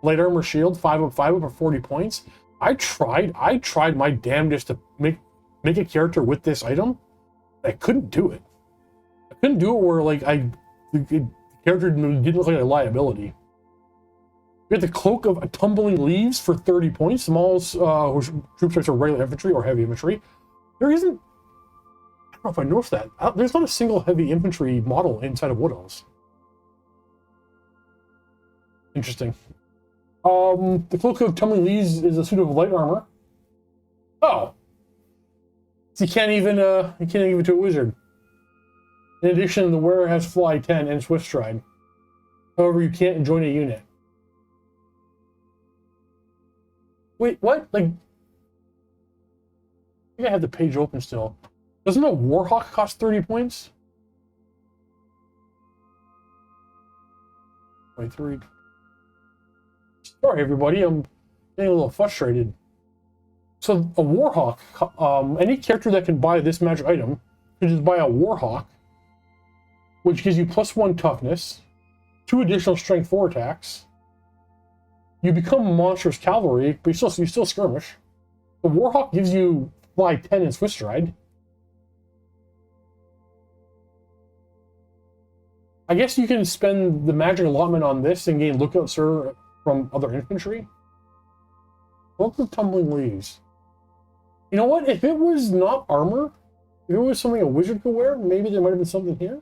light armor shield 5-up or 40 points. I tried my damnedest to make a character with this item. I couldn't do it. I couldn't do it where like the character didn't look like a liability. We have the Cloak of Tumbling Leaves for 30 points. Small troop types are regular infantry or heavy infantry. There isn't. I don't know if I noticed that. There's not a single heavy infantry model inside of Wood Elves. Interesting. The Cloak of Tumbling Leaves is a suit of light armor. Oh. So you can't even give it to a wizard. In addition, the wearer has Fly 10 and Swift Stride. However, you can't join a unit. Wait, what? Like, I think I have the page open still. Doesn't a Warhawk cost 30 points? 23. Sorry, everybody. I'm getting a little frustrated. So, a Warhawk, any character that can buy this magic item can just buy a Warhawk, which gives you +1 toughness, 2 additional strength 4 attacks. You become monstrous cavalry, but you still skirmish. The Warhawk gives you Fly 10 and Swift Stride. I guess you can spend the magic allotment on this and gain Lookout Sir from other infantry. Look at Tumbling Leaves. You know what? If it was not armor, if it was something a wizard could wear, maybe there might have been something here.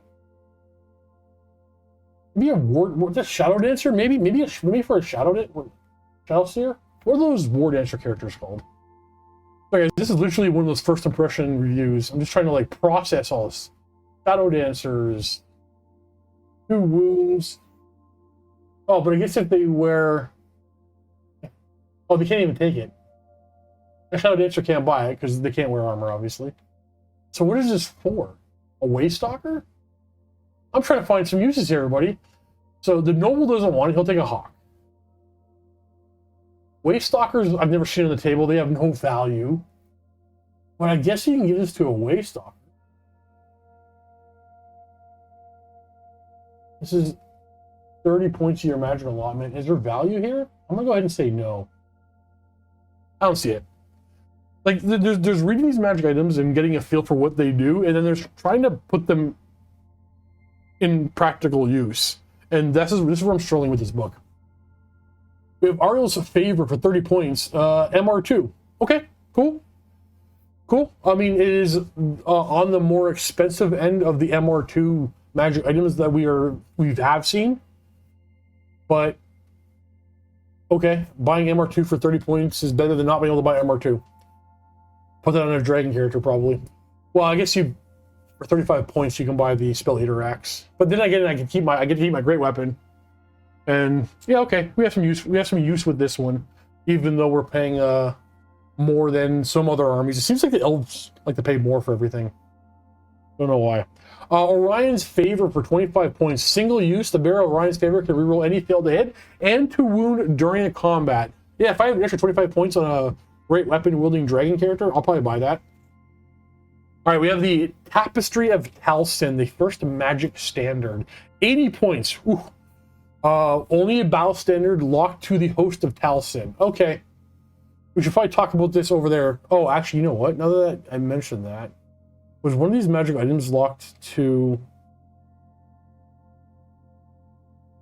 Maybe a ward, Shadow Dancer? Maybe for a Shadow Seer? What are those War Dancer characters called? Okay, this is literally one of those first impression reviews. I'm just trying to like process all this. Shadow Dancers, 2 wounds. Oh, but I guess if they wear, oh, they can't even take it. A Shadow Dancer can't buy it because they can't wear armor, obviously. So what is this for? A Waystalker? I'm trying to find some uses here, everybody. So the noble doesn't want it, he'll take a hawk. Waystalkers, I've never seen on the table, they have no value. But I guess you can give this to a Waystalker. This is 30 points of your magic allotment. Is there value here? I'm gonna go ahead and say no. I don't see it. Like, there's reading these magic items and getting a feel for what they do, and then there's trying to put them in practical use. And this is where I'm struggling with this book. We have Ariel's Favor for 30 points. MR2. Okay, cool. Cool. I mean, it is on the more expensive end of the MR2 magic items that we have seen. But, okay, buying MR2 for 30 points is better than not being able to buy MR2. Put that on a dragon character, probably. Well, I guess for 35 points, you can buy the Spell Eater Axe. But then again, I get to keep my great weapon. And yeah, okay, we have some use. We have some use with this one, even though we're paying more than some other armies. It seems like the elves like to pay more for everything. Don't know why. Orion's Favor for 25 points. Single use. The bearer of Orion's Favor can reroll any failed to hit and to wound during a combat. Yeah, if I have an extra 25 points on a great weapon wielding dragon character, I'll probably buy that. All right, we have the Tapestry of Talsyn, the first magic standard. 80 points. Ooh. Only a battle standard locked to the host of Talsyn. Okay. We should probably talk about this over there. Oh, actually, you know what? Now that I mentioned that, was one of these magic items locked to...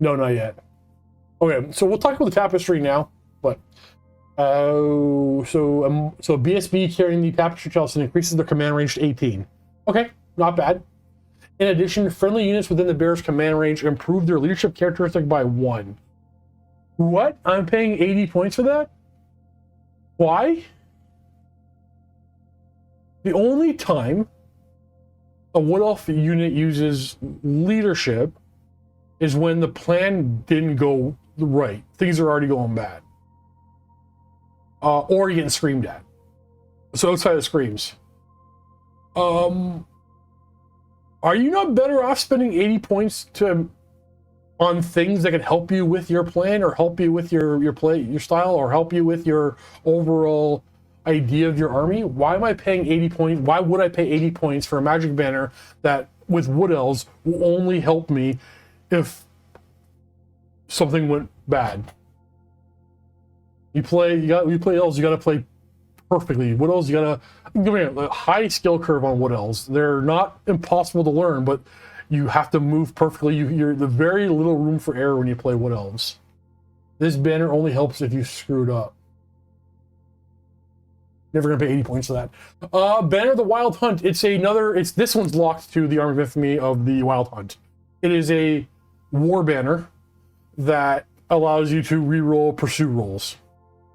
No, not yet. Okay, so we'll talk about the Tapestry now, but... so BSB carrying the Tapestry Talsyn increases their command range to 18. Okay, not bad. In addition, friendly units within the bearer's command range improve their leadership characteristic by 1. What? I'm paying 80 points for that? Why? The only time a Wood Elf unit uses leadership is when the plan didn't go right. Things are already going bad. Or you're getting screamed at. So outside of screams. Are you not better off spending 80 points on things that can help you with your plan, or help you with your style, or help you with your overall idea of your army? Why am I paying 80 points? Why would I pay 80 points for a magic banner that with Wood Elves will only help me if something went bad? You play elves, you gotta play perfectly. Wood Elves, you gotta give me a high skill curve on Wood Elves. They're not impossible to learn, but you have to move perfectly. You're the very little room for error when you play Wood Elves. This banner only helps if you screwed up. Never gonna pay 80 points for that. Banner of the Wild Hunt. This one's locked to the Army of Infamy of the Wild Hunt. It is a war banner that allows you to reroll pursuit rolls.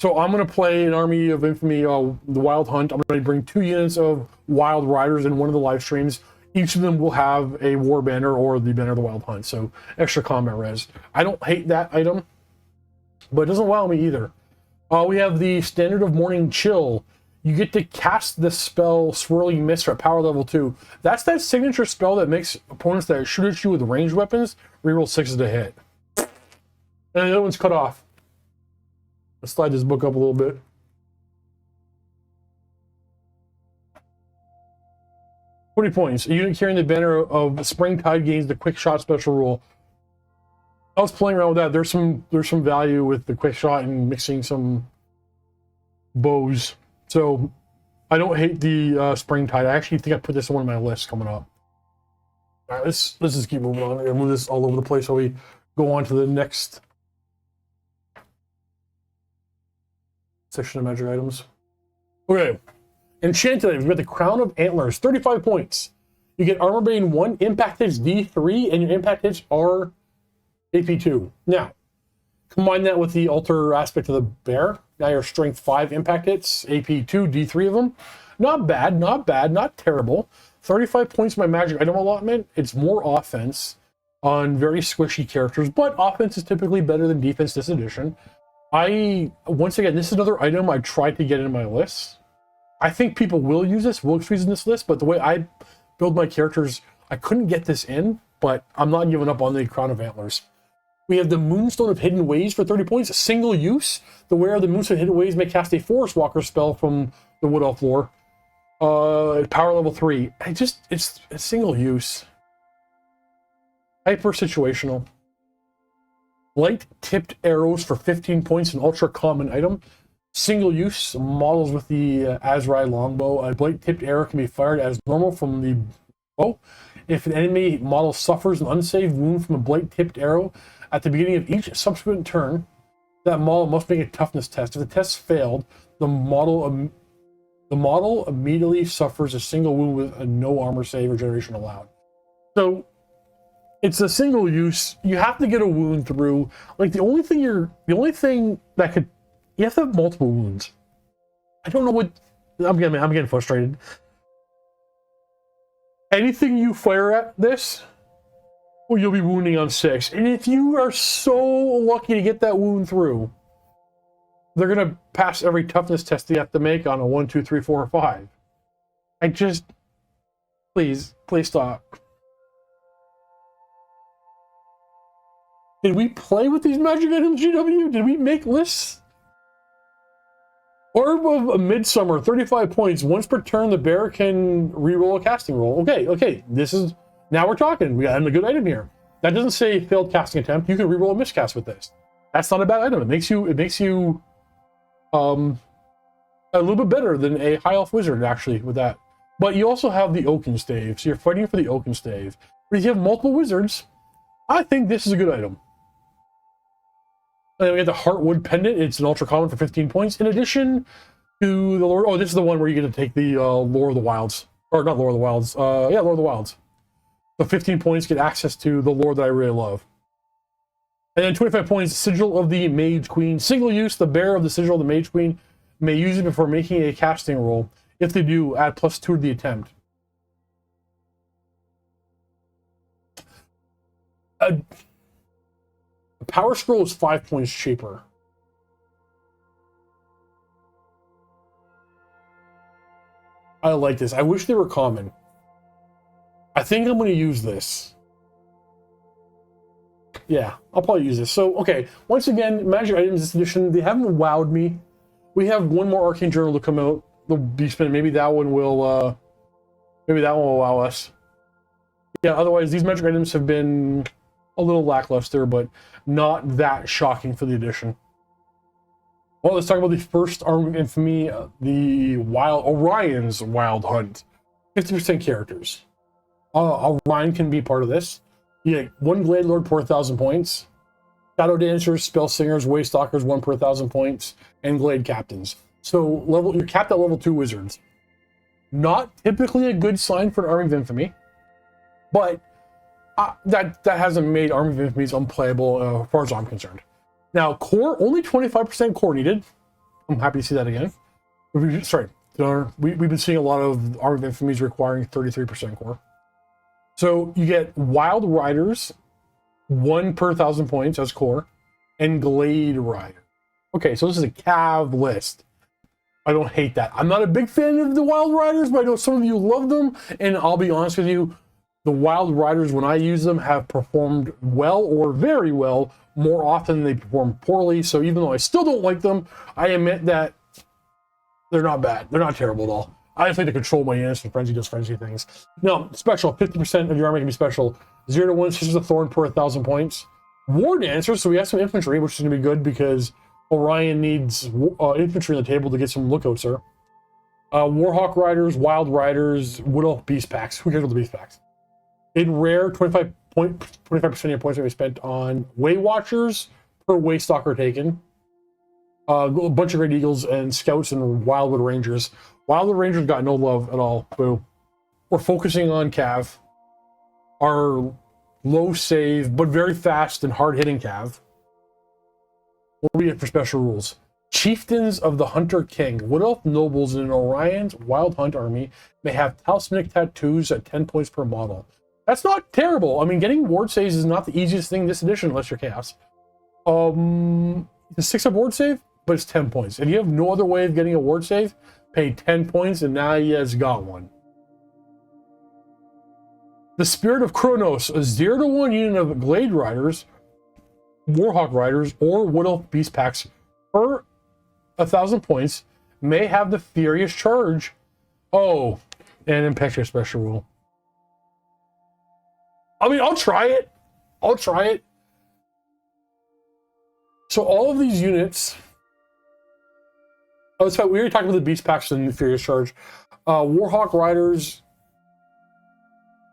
So I'm going to play an Army of Infamy, the Wild Hunt. I'm going to bring 2 units of Wild Riders in one of the live streams. Each of them will have a War Banner or the Banner of the Wild Hunt, so extra combat res. I don't hate that item, but it doesn't wow me either. We have the Standard of Morning Chill. You get to cast the spell Swirling Mist at power level 2. That's that signature spell that makes opponents that shoot at you with ranged weapons reroll 6s to hit. And the other one's cut off. Let's slide this book up a little bit. $20 points. A unit carrying the banner of Springtide gains the quick shot special rule. I was playing around with that. There's some value with the quick shot and mixing some bows. So I don't hate the Springtide. I actually think I put this on one of my lists coming up. All right, let's just keep moving on. I'm gonna move this all over the place so we go on to the next section of magic items. Okay. Enchanted items. We got the Crown of Antlers, 35 points. You get Armor Bane 1, Impact Hits D3, and your Impact Hits are AP2. Now, combine that with the Alter aspect of the Bear. Now your Strength 5 Impact Hits, AP2, D3 of them. Not bad, not terrible. 35 points my magic item allotment. It's more offense on very squishy characters, but offense is typically better than defense this edition. Once again, this is another item I tried to get in my list. I think people will use this, will squeeze in this list, but the way I build my characters, I couldn't get this in, but I'm not giving up on the Crown of Antlers. We have the Moonstone of Hidden Ways for 30 points. Single use. The wearer of the Moonstone of Hidden Ways may cast a Forest Walker spell from the Wood Elf lore. Power level 3. It's single use. Hyper situational. Light tipped arrows for 15 points, an ultra common item. Single use. Models with the Azrai longbow. A blight tipped arrow can be fired as normal from the bow. If an enemy model suffers an unsaved wound from a blight tipped arrow at the beginning of each subsequent turn, that model must make a toughness test. If the test failed, the model immediately suffers a single wound with a no armor save or generation allowed. So it's a single use. You have to get a wound through. Like the only thing that could, you have to have multiple wounds. I don't know what, I'm getting frustrated. Anything you fire at this, well, you'll be wounding on 6. And if you are so lucky to get that wound through, they're going to pass every toughness test you have to make on a 1, 2, 3, 4, or 5. Please stop. Did we play with these magic items, GW? Did we make lists? Orb of a Midsummer, 35 points. Once per turn, the bearer can reroll a casting roll. Okay. This is, now we're talking. We got a good item here. That doesn't say failed casting attempt. You can reroll a miscast with this. That's not a bad item. It makes you a little bit better than a High Elf Wizard, actually, with that. But you also have the Oaken Stave, so you're fighting for the Oaken Stave. But if you have multiple wizards, I think this is a good item. And then we have the Heartwood Pendant. It's an ultra common for 15 points. In addition to the Lord... Oh, this is the one where you get to take the Lore of the Wilds. Or not Lore of the Wilds. Yeah, Lore of the Wilds. So 15 points, get access to the lore that I really love. And then 25 points, Sigil of the Mage Queen. Single use, the bearer of the Sigil of the Mage Queen may use it before making a casting roll. If they do, add +2 to the attempt. A Power Scroll is 5 points cheaper. I like this. I wish they were common. I think I'm going to use this. Yeah, I'll probably use this. So, okay. Once again, magic items this edition, they haven't wowed me. We have one more Arcane Journal to come out. The Beastman. Maybe that one will wow us. Yeah, otherwise, these magic items have been a little lackluster, but not that shocking for the edition. Well, let's talk about the first Arm of Infamy, Orion's Wild Hunt. 50% characters. Orion can be part of this. You get 1 Glade Lord per 1,000 points. Shadow Dancers, Spell Singers, Waystalkers, 1 per 1,000 points, and Glade Captains. So you're capped at level 2 wizards. Not typically a good sign for an Army of Infamy, but that hasn't made Army of Infamy unplayable as far as I'm concerned. Now, core, only 25% core needed. I'm happy to see that again. Sorry, we've been seeing a lot of Army of Infamies requiring 33% core. So you get Wild Riders, 1 per 1,000 points as core, and Glade Rider. Okay, so this is a Cav list. I don't hate that. I'm not a big fan of the Wild Riders, but I know some of you love them, and I'll be honest with you, the Wild Riders, when I use them, have performed well or very well more often than they perform poorly. So even though I still don't like them, I admit that they're not bad. They're not terrible at all. I just like to control my units, and Frenzy does Frenzy things. No, special, 50% of your army can be special. 0 to 1 Sisters of Thorn per 1,000 points. War Dancers, so we have some infantry, which is going to be good because Orion needs infantry on the table to get some lookouts there. Warhawk Riders, Wild Riders, Wood Elf Beast Packs. Who cares about the Beast Packs? In rare, 25% of your points are going to be spent on Way Watchers per Waystalker taken. A bunch of Great Eagles and Scouts and Wildwood Rangers. Wildwood Rangers got no love at all. Boo. We're focusing on Cav. Our low save, but very fast and hard-hitting Cav. What do we get for special rules? Chieftains of the Hunter King. Wood Elf nobles in an Orion's Wild Hunt army may have talismanic tattoos at 10 points per model. That's not terrible. I mean, getting ward saves is not the easiest thing in this edition unless you're Chaos. The 6-up ward save, but it's 10 points. If you have no other way of getting a ward save, pay 10 points, and now he has got one. The Spirit of Kronos, a 0 to 1 unit of Glade Riders Warhawk Riders or Wood Elf Beast Packs per 1,000 points may have the Furious Charge. Oh, and Impetuous Special Rule. I mean, I'll try it. I'll try it. So all of these units... Oh, so we already talked about the Beast Packs and the Furious Charge. Warhawk Riders...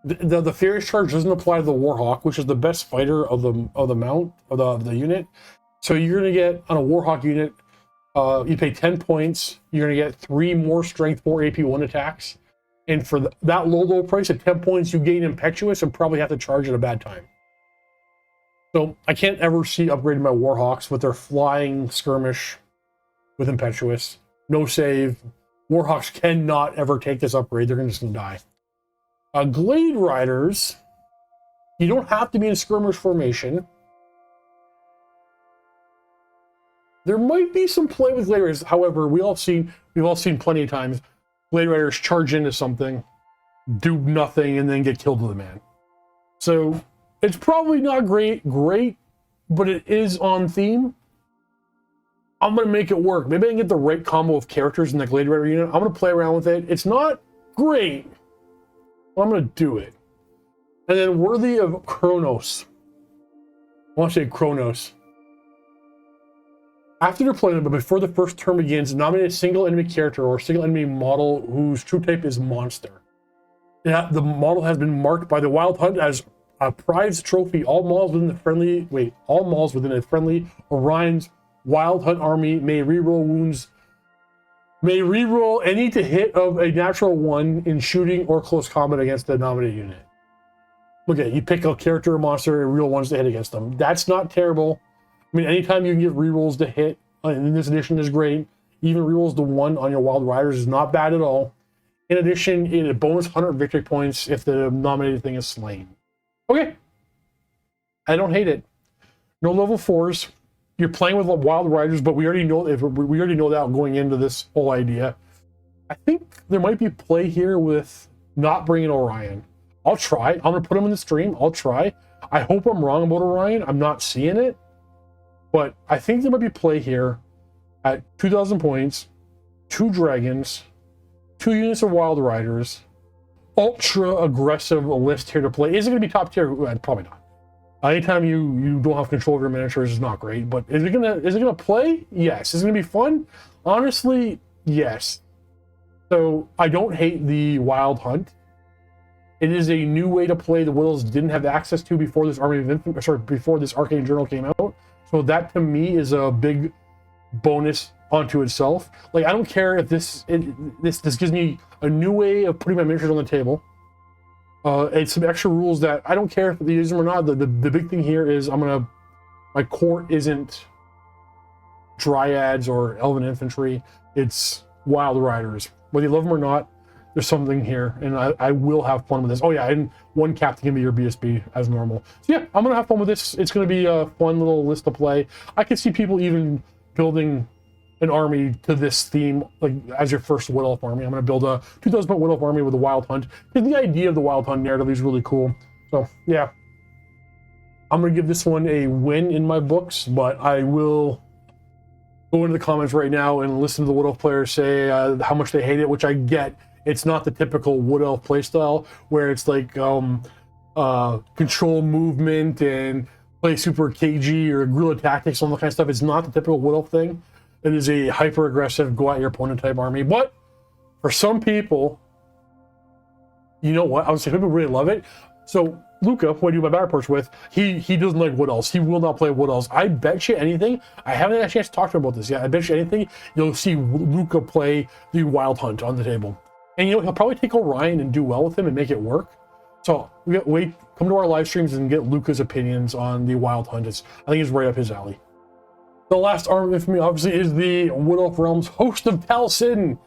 The Furious Charge doesn't apply to the Warhawk, which is the best fighter of the unit. So you're going to get, on a Warhawk unit, you pay 10 points, you're going to get 3 more Strength 4 AP1 attacks. And for that low price at 10 points, you gain Impetuous and probably have to charge at a bad time. So I can't ever see upgrading my Warhawks with their flying skirmish with Impetuous. No save. Warhawks cannot ever take this upgrade. They're just going to die. Glade Riders, you don't have to be in skirmish formation. There might be some play with Glade Riders. However, we've all seen plenty of times Glade Riders charge into something, do nothing, and then get killed with a man. So it's probably not great, but it is on theme. I'm going to make it work. Maybe I can get the right combo of characters in the Glade Rider unit. I'm going to play around with it. It's not great, but I'm going to do it. And then Worthy of Kronos. I want to say Kronos. After deployment, but before the first turn begins, nominate a single enemy character or single enemy model whose true type is monster. The model has been marked by the Wild Hunt as a prized trophy. All models within a friendly Orion's Wild Hunt army may reroll wounds. May reroll any to hit of a natural 1 in shooting or close combat against the nominated unit. Okay, you pick a character or monster and reroll 1s to hit against them. That's not terrible. I mean, anytime you can get rerolls to hit in this edition is great. Even rerolls to 1 on your Wild Riders is not bad at all. In addition, it bonus 100 victory points if the nominated thing is slain. Okay. I don't hate it. No level 4s. You're playing with Wild Riders, but we already know that going into this whole idea. I think there might be play here with not bringing Orion. I'll try. I'm going to put him in the stream. I'll try. I hope I'm wrong about Orion. I'm not seeing it. But I think there might be play here at 2,000 points, 2 dragons, 2 units of Wild Riders, ultra aggressive list here to play. Is it going to be top tier? Probably not. Anytime you don't have control of your miniatures is not great. But is it gonna play? Yes. Is it gonna be fun? Honestly, yes. So I don't hate the Wild Hunt. It is a new way to play the Willows didn't have access to before this before this Arcane Journal came out. So that to me is a big bonus onto itself. Like I don't care if this gives me a new way of putting my miniatures on the table. It's some extra rules that I don't care if they use them or not. The big thing here is my court isn't Dryads or Elven Infantry. It's Wild Riders. Whether you love them or not, there's something here, and I will have fun with this. Oh yeah, and 1 captain can be your BSB as normal. So yeah, I'm gonna have fun with this. It's gonna be a fun little list to play. I can see people even building an army to this theme, like as your first Wood Elf army. I'm gonna build a 2,000 point Wood Elf army with a Wild Hunt, because the idea of the Wild Hunt narrative is really cool. So yeah, I'm gonna give this one a win in my books, but I will go into the comments right now and listen to the Wood Elf players say how much they hate it, which I get. It's not the typical Wood Elf playstyle where it's like control movement and play super cagey or guerrilla tactics, all that kind of stuff. It's not the typical Wood Elf thing. It is a hyper aggressive, go at your opponent type army. But for some people, you know what? I would say people really love it. So Luca, who I do my battle reports with, he doesn't like Wood Elves. He will not play Wood Elves. I bet you anything. I haven't had a chance to talk to him about this yet. I bet you anything you'll see Luca play the Wild Hunt on the table. And you know, he'll probably take Orion and do well with him and make it work. So come to our live streams and get Luca's opinions on the Wild Hunt. I think it's right up his alley. The last army for me, obviously, is the Wood Elf Realms Host of Talsyn.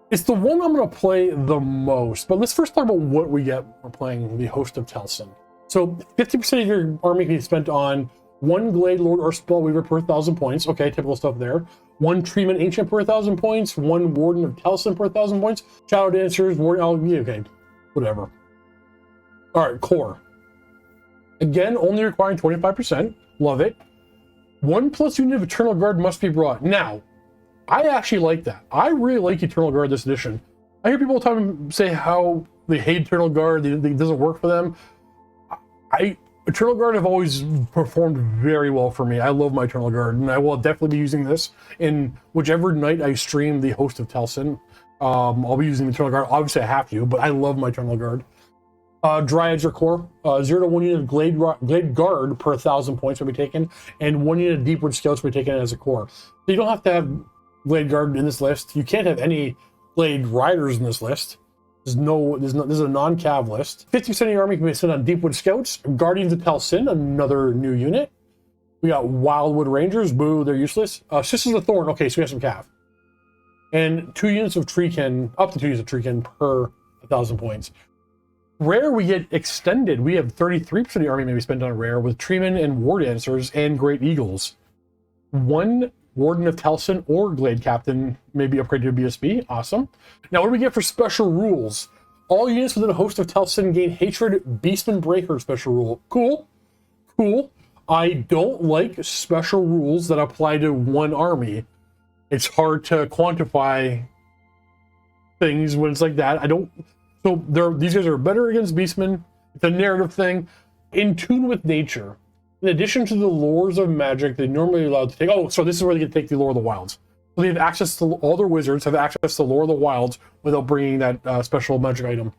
It's the one I'm going to play the most. But let's first talk about what we get when playing the Host of Talsyn. So 50% of your army can be spent on 1 Glade Lord or Spellweaver per 1,000 points. Okay, typical stuff there. 1 Treeman Ancient per 1,000 points. 1 Warden of Talsyn per 1,000 points. Shadow Dancers, Warden, okay, whatever. All right, core. Again, only requiring 25%. Love it. 1+ unit of Eternal Guard must be brought. Now, I actually like that. I really like Eternal Guard this edition. I hear people all the time say how they hate Eternal Guard, it doesn't work for them. Eternal Guard have always performed very well for me. I love my Eternal Guard, and I will definitely be using this in whichever night I stream the Host of Talsyn. I'll be using the Eternal Guard. Obviously, I have to, but I love my Eternal Guard. Dryads are core. 0 to 1 unit of Glade Guard per 1,000 points will be taken, and 1 unit of Deepwood Scouts will be taken as a core. So you don't have to have Glade Guard in this list. You can't have any Glade Riders in this list. This is a non-cav list. 50% of your army can be sent on Deepwood Scouts. Guardians of Talsyn, another new unit. We got Wildwood Rangers. Boo, they're useless. Sisters of Thorn. Okay, so we have some cav. And 2 units of Treekin, up to 2 units of Treekin per 1,000 points. Rare, we get extended. We have 33% of the army may be spent on rare with Treemen and War Dancers and Great Eagles. 1 Warden of Talsyn or Glade Captain may be upgraded to BSB. Awesome. Now, what do we get for special rules? All units within a Host of Talsyn gain Hatred Beastman Breaker special rule. Cool. Cool. I don't like special rules that apply to one army. It's hard to quantify things when it's like that. So these guys are better against Beastmen. It's a narrative thing. In tune with nature. In addition to the lores of magic, they're normally allowed to take... Oh, so this is where they get to take the lore of the wilds. So they have access to... All their wizards have access to lore of the wilds without bringing that special magic item.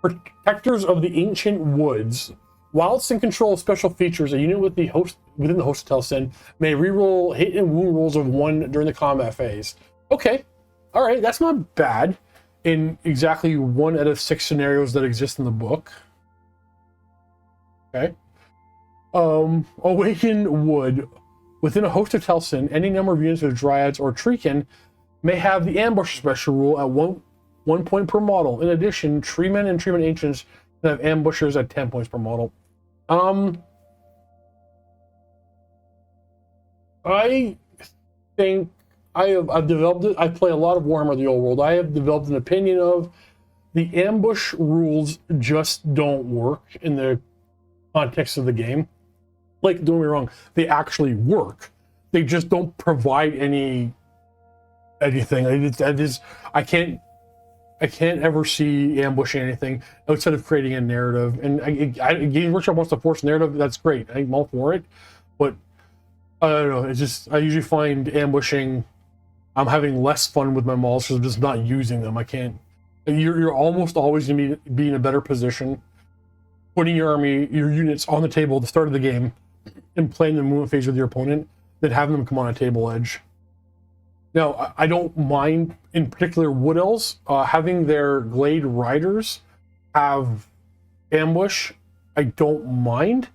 Protectors of the Ancient Woods. Whilst in control of special features, a unit within the Host of Talsyn may reroll hit and wound rolls of 1 during the combat phase. Okay. Alright, that's not bad. In exactly 1 out of 6 scenarios that exist in the book. Okay. Awakened Wood. Within a Host of Talsyn, any number of units of Dryads or Treekin may have the Ambush special rule at 1 point per model. In addition, Treemen and Treemen Ancients can have Ambushers at 10 points per model. I think I've developed it. I play a lot of Warhammer the Old World. I have developed an opinion of the ambush rules just don't work in the context of the game. Like, don't get me wrong, they actually work. They just don't provide anything. I can't ever see ambushing anything outside of creating a narrative. And Games Workshop wants to force narrative. That's great. I'm all for it. But I don't know. It's just I usually find ambushing. I'm having less fun with my models because I'm just not using them. I can't. You're almost always going to be in a better position putting your army, your units on the table at the start of the game and playing the movement phase with your opponent than having them come on a table edge. Now, I don't mind, in particular, Wood Elves, having their Glade Riders have ambush. I don't mind.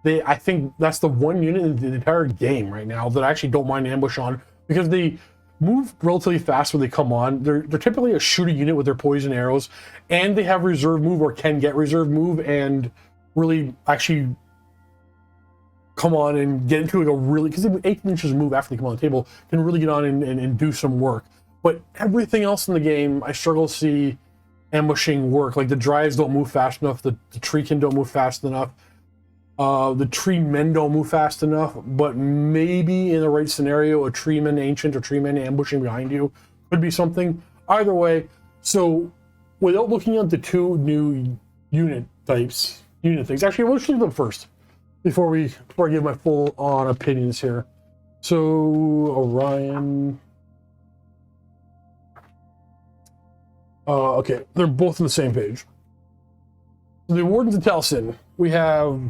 I think that's the one unit in the entire game right now that I actually don't mind ambush on, because they move relatively fast when they come on. They're typically a shooting unit with their poison arrows, and they have reserve move or can get reserve move and really actually come on and get into like a really, because 18 inches of move after they come on the table can really get on and do some work. But everything else in the game, I struggle to see ambushing work. Like the Dryads don't move fast enough, the Treekin don't move fast enough, the Treemen don't move fast enough, but maybe in the right scenario, a Treeman Ancient or Treemen ambushing behind you could be something. Either way, so without looking at the 2 new unit things, actually, let's leave them first before I give my full on opinions here. So Orion, okay, they're both on the same page. The Wardens of Talsyn, we have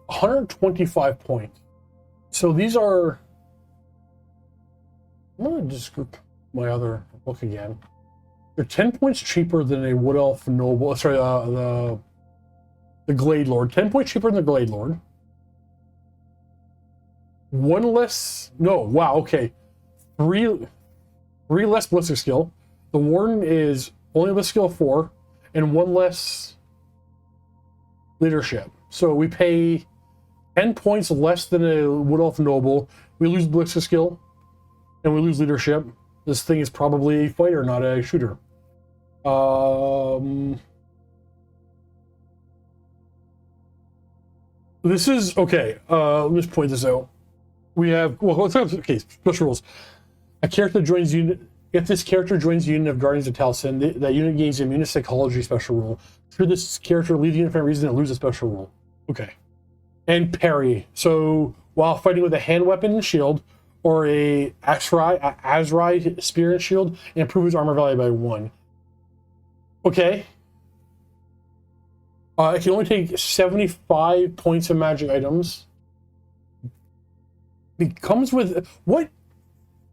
125 points. So these are, I'm gonna just group my other book again. They're 10 points cheaper than a Wood Elf Noble, sorry, the Glade Lord. 10 points cheaper than the Glade Lord. 1 less, no, wow, okay. 3 less ballistic skill. The Warden is only with skill 4, and 1 less leadership. So we pay 10 points less than a Wood Elf Noble. We lose ballistic skill, and we lose leadership. This thing is probably a fighter, not a shooter. this is okay. Let me just point this out. We have okay, special rules. A character joins unit. If this character joins the unit of Guardians of Talsyn, that unit gains immune to psychology special rule. Should this character leave the unit for any reason and lose a special rule? Okay. And parry. So while fighting with a hand weapon and shield, or a Azrai spear and shield, and improve his armor value by 1. Okay. It can only take 75 points of magic items. It comes with what?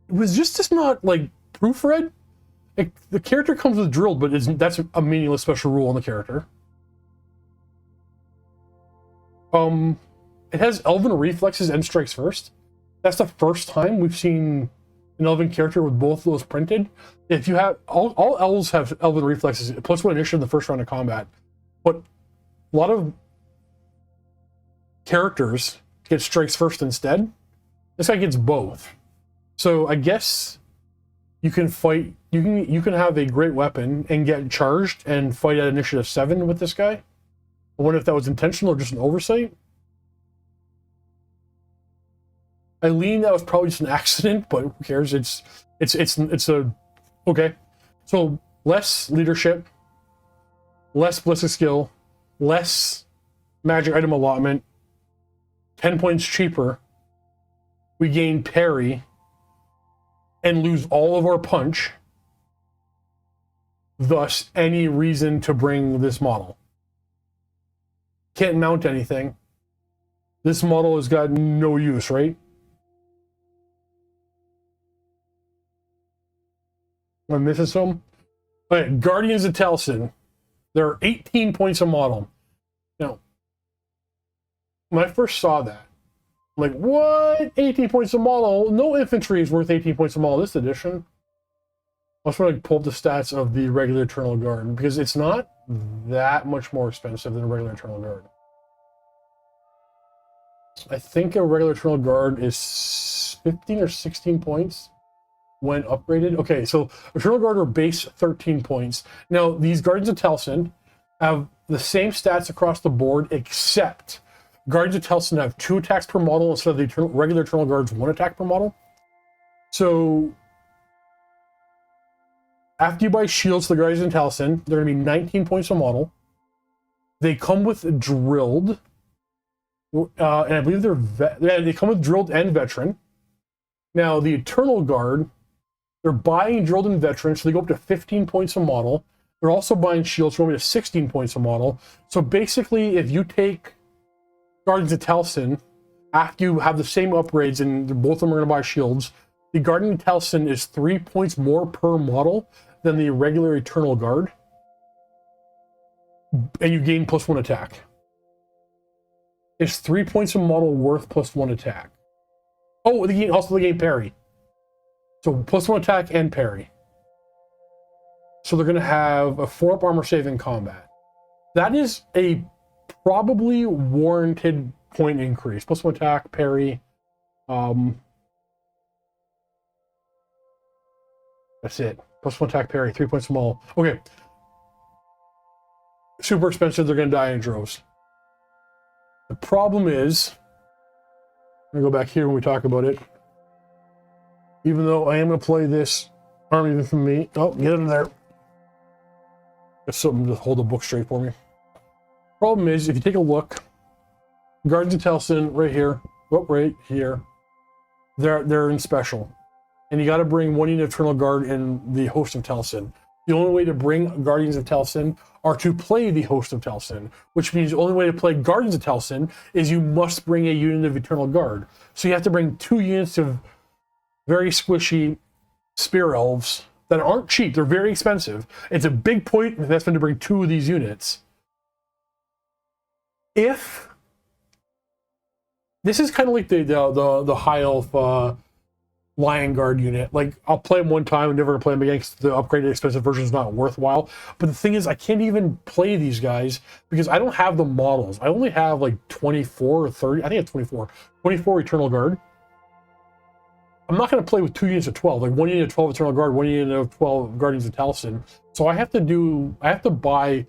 Was just not like proofread? The character comes with drilled, but that's a meaningless special rule on the character. It has elven reflexes and strikes first. That's the first time we've seen an elven character with both of those printed. If you have all elves have elven reflexes, plus 1 initiative in the first round of combat. But a lot of characters get strikes first instead. This guy gets both. So I guess you can fight. You can have a great weapon and get charged and fight at initiative 7 with this guy. I wonder if that was intentional or just an oversight. I lean that was probably just an accident, but who cares? It's a okay. So less leadership, less ballistic skill, less magic item allotment, 10 points cheaper. We gain parry and lose all of our punch. Thus, any reason to bring this model. Can't mount anything. This model has got no use, right? Am I missing some? All right, Guardians of Talsyn. There are 18 points a model. Now, when I first saw that, I'm like, what? 18 points a model? No infantry is worth 18 points a model this edition. I was trying to pull up the stats of the regular Eternal Guard, because it's not that much more expensive than a regular Eternal Guard. I think a regular Eternal Guard is 15 or 16 points when upgraded. Okay, so Eternal Guard are base 13 points. Now, these Guardians of Talsyn have the same stats across the board, except Guardians of Talsyn have 2 attacks per model instead of the regular Eternal Guard's 1 attack per model. So, after you buy shields for the Guardians of Talsyn, they're going to be 19 points a model. They come with drilled, and I believe they come with drilled and veteran. Now, the Eternal Guard, they're buying drilled and veteran, so they go up to 15 points a model. They're also buying shields, so going to 16 points a model. So basically, if you take Guardians of Talsyn, after you have the same upgrades, and both of them are going to buy shields, the Guardian of Talsyn is 3 points more per model than the regular Eternal Guard. And you gain +1 attack. It's 3 points a model worth +1 attack. Oh, they gain parry. So +1 attack and parry. So they're going to have a 4-up armor save in combat. That is a probably warranted point increase. +1 attack, parry. That's it. +1 attack, parry, 3 points small. Okay. Super expensive, they're going to die in droves. The problem is, I'm going to go back here when we talk about it. Even though I am going to play this Army of Infamy. Oh, get in there. There's something to hold the book straight for me. Problem is, if you take a look, Guardians of Talsyn right here, right here, they're in special. And you got to bring 1 unit of Eternal Guard in the Host of Talsyn. The only way to bring Guardians of Talsyn are to play the Host of Talsyn, which means the only way to play Guardians of Talsyn is you must bring a unit of Eternal Guard. So you have to bring 2 units of very squishy Spear Elves that aren't cheap. They're very expensive. It's a big point investment to bring 2 of these units. If this is kind of like the High Elf Lion Guard unit. Like, I'll play them one time and never gonna play them again because the upgraded expensive version is not worthwhile. But the thing is, I can't even play these guys because I don't have the models. I only have like 24 or 30. I think it's 24. 24 Eternal Guard. I'm not going to play with 2 units of 12. Like 1 unit of 12 Eternal Guard, 1 unit of 12 Guardians of Talsyn. So I have to buy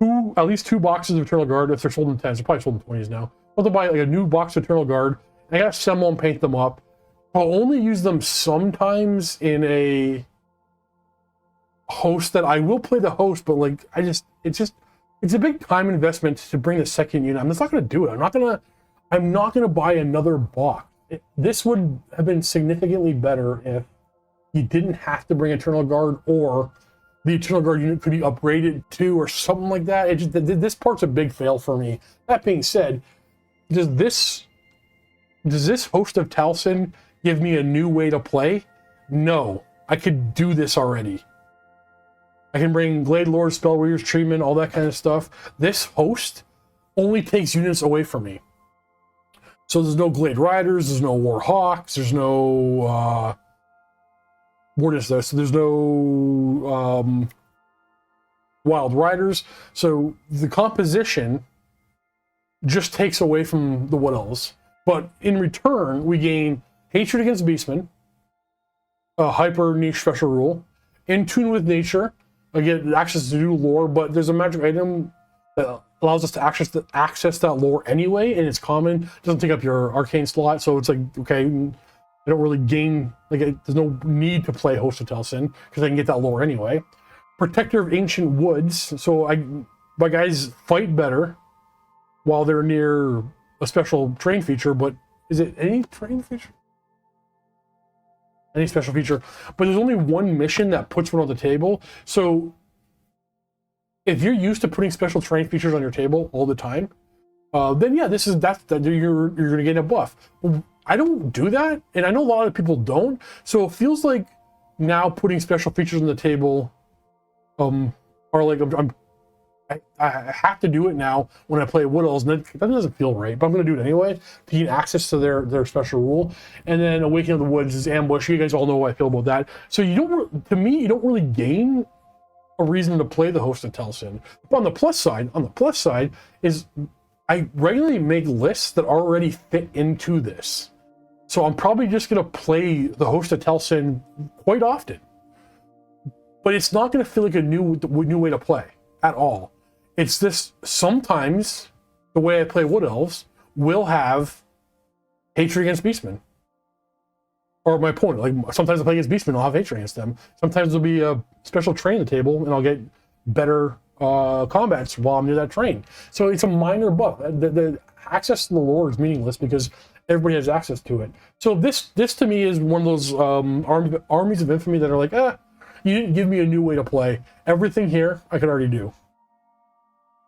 at least two boxes of Eternal Guard. If they're sold in 10s, they're probably sold in 20s now. I'll have to buy like a new box of Eternal Guard. I gotta assemble and paint them up. I'll only use them sometimes in a host that I will play the host, but like it's a big time investment to bring the second unit. I'm just not gonna do it. I'm not gonna buy another box. This would have been significantly better if you didn't have to bring Eternal Guard, or the Eternal Guard unit could be upgraded to, or something like that. This part's a big fail for me. That being said, does this host of Talsyn give me a new way to play? No. I could do this already. I can bring Glade Lord, Spell Readers, Treatment, all that kind of stuff. This host only takes units away from me. So there's no Glade Riders, there's no War Hawks, there's no what is this? There's no Wild Riders. So the composition just takes away from the Wood Elves. But in return, we gain Hatred against Beastmen, a hyper niche special rule, In Tune with Nature, again, access to new lore, but there's a magic item that allows us to access that lore anyway, and it's common. It doesn't take up your arcane slot, so it's like, okay, I don't really gain, like, there's no need to play Host of Talsyn, because I can get that lore anyway. Protector of Ancient Woods, so my guys fight better while they're near a special terrain feature, but is it any terrain feature? Any special feature, but there's only one mission that puts one on the table. So if you're used to putting special terrain features on your table all the time, then yeah, you're gonna get a buff. I don't do that, and I know a lot of people don't. So it feels like now putting special features on the table are like I have to do it now when I play Wood Elves, and that doesn't feel right, but I'm going to do it anyway to gain access to their special rule. And then Awakening of the Woods is Ambush. You guys all know how I feel about that. So you don't really gain a reason to play the Host of Talsyn. But on the plus side is I regularly make lists that already fit into this. So I'm probably just going to play the Host of Talsyn quite often. But it's not going to feel like a new way to play at all. It's this, sometimes the way I play Wood Elves will have Hatred against Beastmen. Or my opponent, like sometimes I play against Beastmen, I'll have Hatred against them. Sometimes there'll be a special train on the table and I'll get better combats while I'm near that train. So it's a minor buff. The access to the lore is meaningless because everybody has access to it. So this to me is one of those armies of infamy that are like, you didn't give me a new way to play. Everything here I could already do.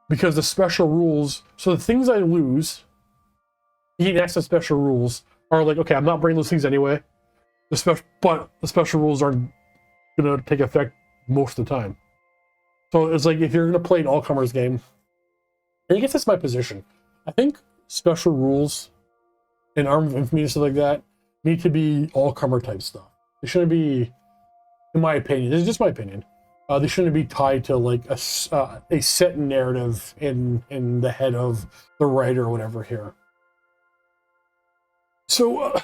Because the special rules, so the things I lose, you get access to special rules, are like, okay, I'm not bringing those things anyway. But the special rules aren't going to take effect most of the time. So it's like, if you're going to play an all-comers game, and I guess that's my position. I think special rules in Arm of Infamy and stuff like that need to be all-comer type stuff. They shouldn't be, in my opinion, this is just my opinion, they shouldn't be tied to like a set narrative in the head of the writer or whatever here. So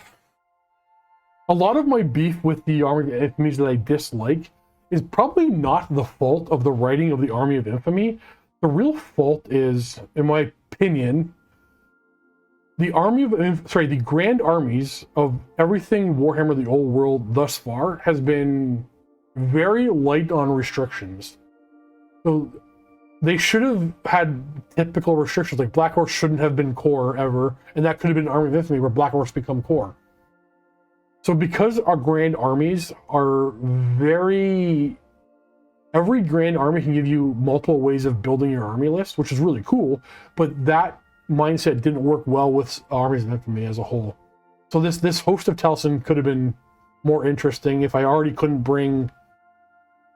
a lot of my beef with the Army of Infamy that I dislike is probably not the fault of the writing of the Army of Infamy. The real fault is, in my opinion, the grand armies of everything Warhammer the Old World thus far has been very light on restrictions. So they should have had typical restrictions, like Black Horse shouldn't have been core ever, and that could have been Army of Infamy where Black Horse become core. So because our grand armies are every grand army can give you multiple ways of building your army list, which is really cool, but that mindset didn't work well with Armies of Infamy as a whole. So this Host of Talsyn could have been more interesting if I already couldn't bring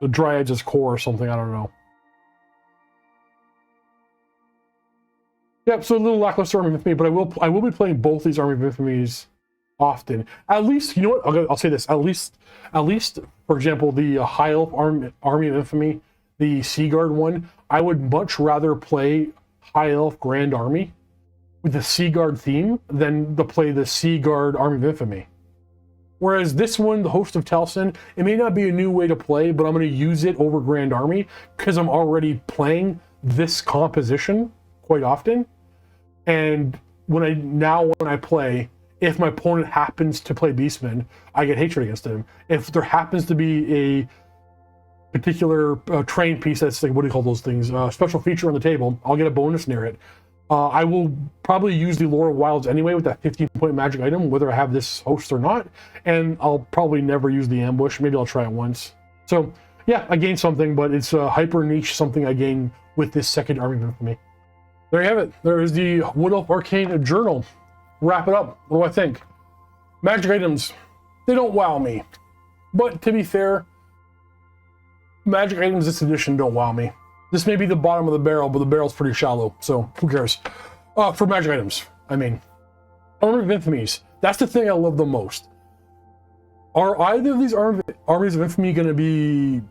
the Dryads as core or something, I don't know. Yep, so a little lackluster Army of Infamy, but I will be playing both these Army of Infamies often. At least, you know what, I'll say this, at least, for example, the High Elf Army of Infamy, the Seaguard one, I would much rather play High Elf Grand Army with the Seaguard theme than to play the Seaguard Army of Infamy. Whereas this one, the Host of Talsyn, it may not be a new way to play, but I'm going to use it over Grand Army because I'm already playing this composition quite often. And when I play, if my opponent happens to play Beastman, I get hatred against him. If there happens to be a particular train piece that's like, what do you call those things? Special feature on the table, I'll get a bonus near it. I will probably use the Lore of Wilds anyway with that 15-point magic item, whether I have this host or not. And I'll probably never use the ambush. Maybe I'll try it once. So yeah, I gained something, but it's a hyper niche something I gained with this second army for me. There you have it. There is the Wood Elf Arcane Journal. Wrap it up. What do I think? Magic items, they don't wow me. But to be fair, magic items this edition don't wow me. This may be the bottom of the barrel, but the barrel's pretty shallow, so who cares? For magic items, I mean. Army of Infamies, that's the thing I love the most. Are either of these armies of infamy going to be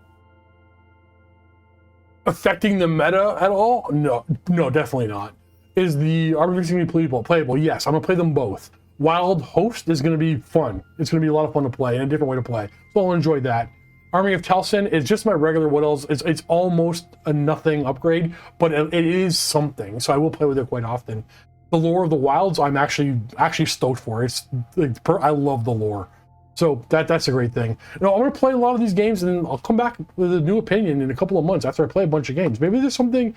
affecting the meta at all? No, definitely not. Is the army of infamy playable? Yes, I'm going to play them both. Wild Host is going to be fun. It's going to be a lot of fun to play and a different way to play, so I'll enjoy that. Army of Talsyn is just my regular Wood Elves. It's almost a nothing upgrade, but it is something, so I will play with it quite often. The Lore of the Wilds, I'm actually stoked for. I love the lore, so that's a great thing. I'm going to play a lot of these games, and I'll come back with a new opinion in a couple of months after I play a bunch of games. Maybe there's something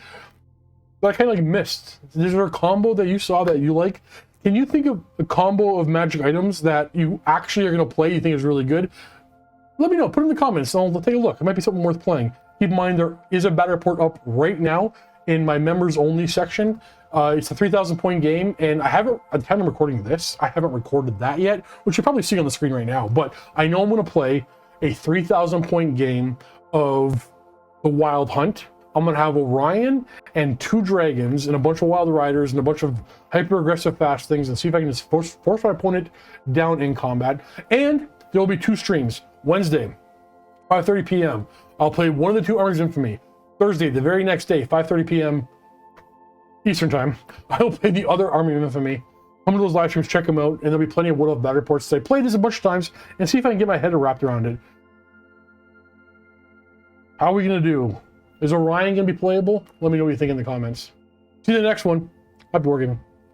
that I kind of like missed. Is there a combo that you saw that you like? Can you think of a combo of magic items that you actually are going to play you think is really good? Let me know, put it in the comments, and I'll take a look. It might be something worth playing. Keep in mind, there is a battle report up right now in my members only section. It's a 3,000 point game, and at the time I'm recording this, I haven't recorded that yet, which you're probably seeing on the screen right now, but I know I'm going to play a 3,000 point game of the Wild Hunt. I'm going to have Orion and 2 dragons and a bunch of wild riders and a bunch of hyper-aggressive fast things, and see if I can just force my opponent down in combat. And there will be 2 streams. Wednesday, 5:30 p.m. I'll play one of the 2 armies of infamy. Thursday, the very next day, 5:30 p.m. Eastern time, I'll play the other army of infamy. Come to those live streams, check them out, and there'll be plenty of Wood Elf battle reports today. Play this a bunch of times and see if I can get my head wrapped around it. How are we going to do? Is Orion going to be playable? Let me know what you think in the comments. See you in the next one. Happy wargaming.